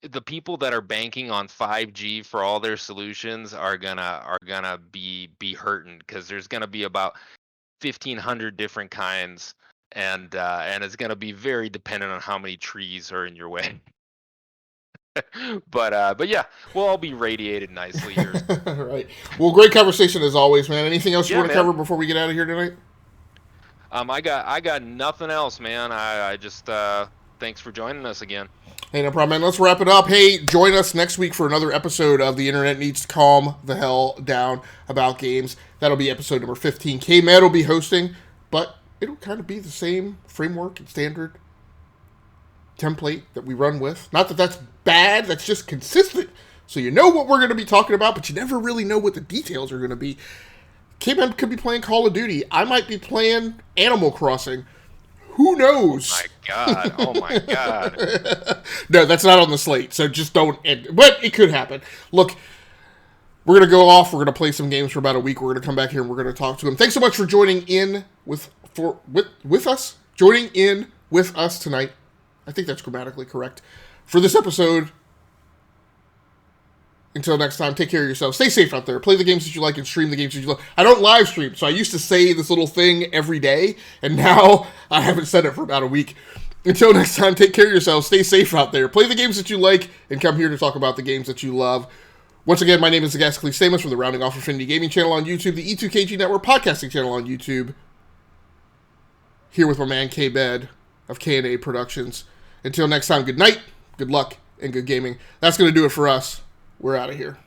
the people that are banking on 5G for all their solutions are gonna be hurting, because there's gonna be about 1,500 different kinds, and it's going to be very dependent on how many trees are in your way. but yeah, we'll all be radiated nicely here. Right. Well, great conversation as always, man. Anything else you want to cover before we get out of here tonight? I got nothing else, man. I just thanks for joining us again. Hey, no problem, man. Let's wrap it up. Hey, join us next week for another episode of The Internet Needs to Calm the Hell Down About Games. That'll be episode number 15. K-Med will be hosting, but it'll kind of be the same framework and standard template that we run with. Not that that's bad, that's just consistent. So you know what we're going to be talking about, but you never really know what the details are going to be. K-Med could be playing Call of Duty. I might be playing Animal Crossing. Who knows? Oh my god. No, that's not on the slate, so just don't end. But it could happen. Look, we're going to go off. We're going to play some games for about a week. We're going to come back here and we're going to talk to him. Thanks so much for joining in with us. Joining in with us tonight. I think that's grammatically correct. For this episode. Until next time, take care of yourself. Stay safe out there. Play the games that you like and stream the games that you love. I don't live stream, so I used to say this little thing every day, and now I haven't said it for about a week. Until next time, take care of yourself. Stay safe out there. Play the games that you like, and come here to talk about the games that you love. Once again, my name is Zagascles Stamos from the Rounding Off Affinity Gaming channel on YouTube, the E2KG Network podcasting channel on YouTube. Here with my man K-Bed of K&A Productions. Until next time, good night, good luck, and good gaming. That's going to do it for us. We're out of here.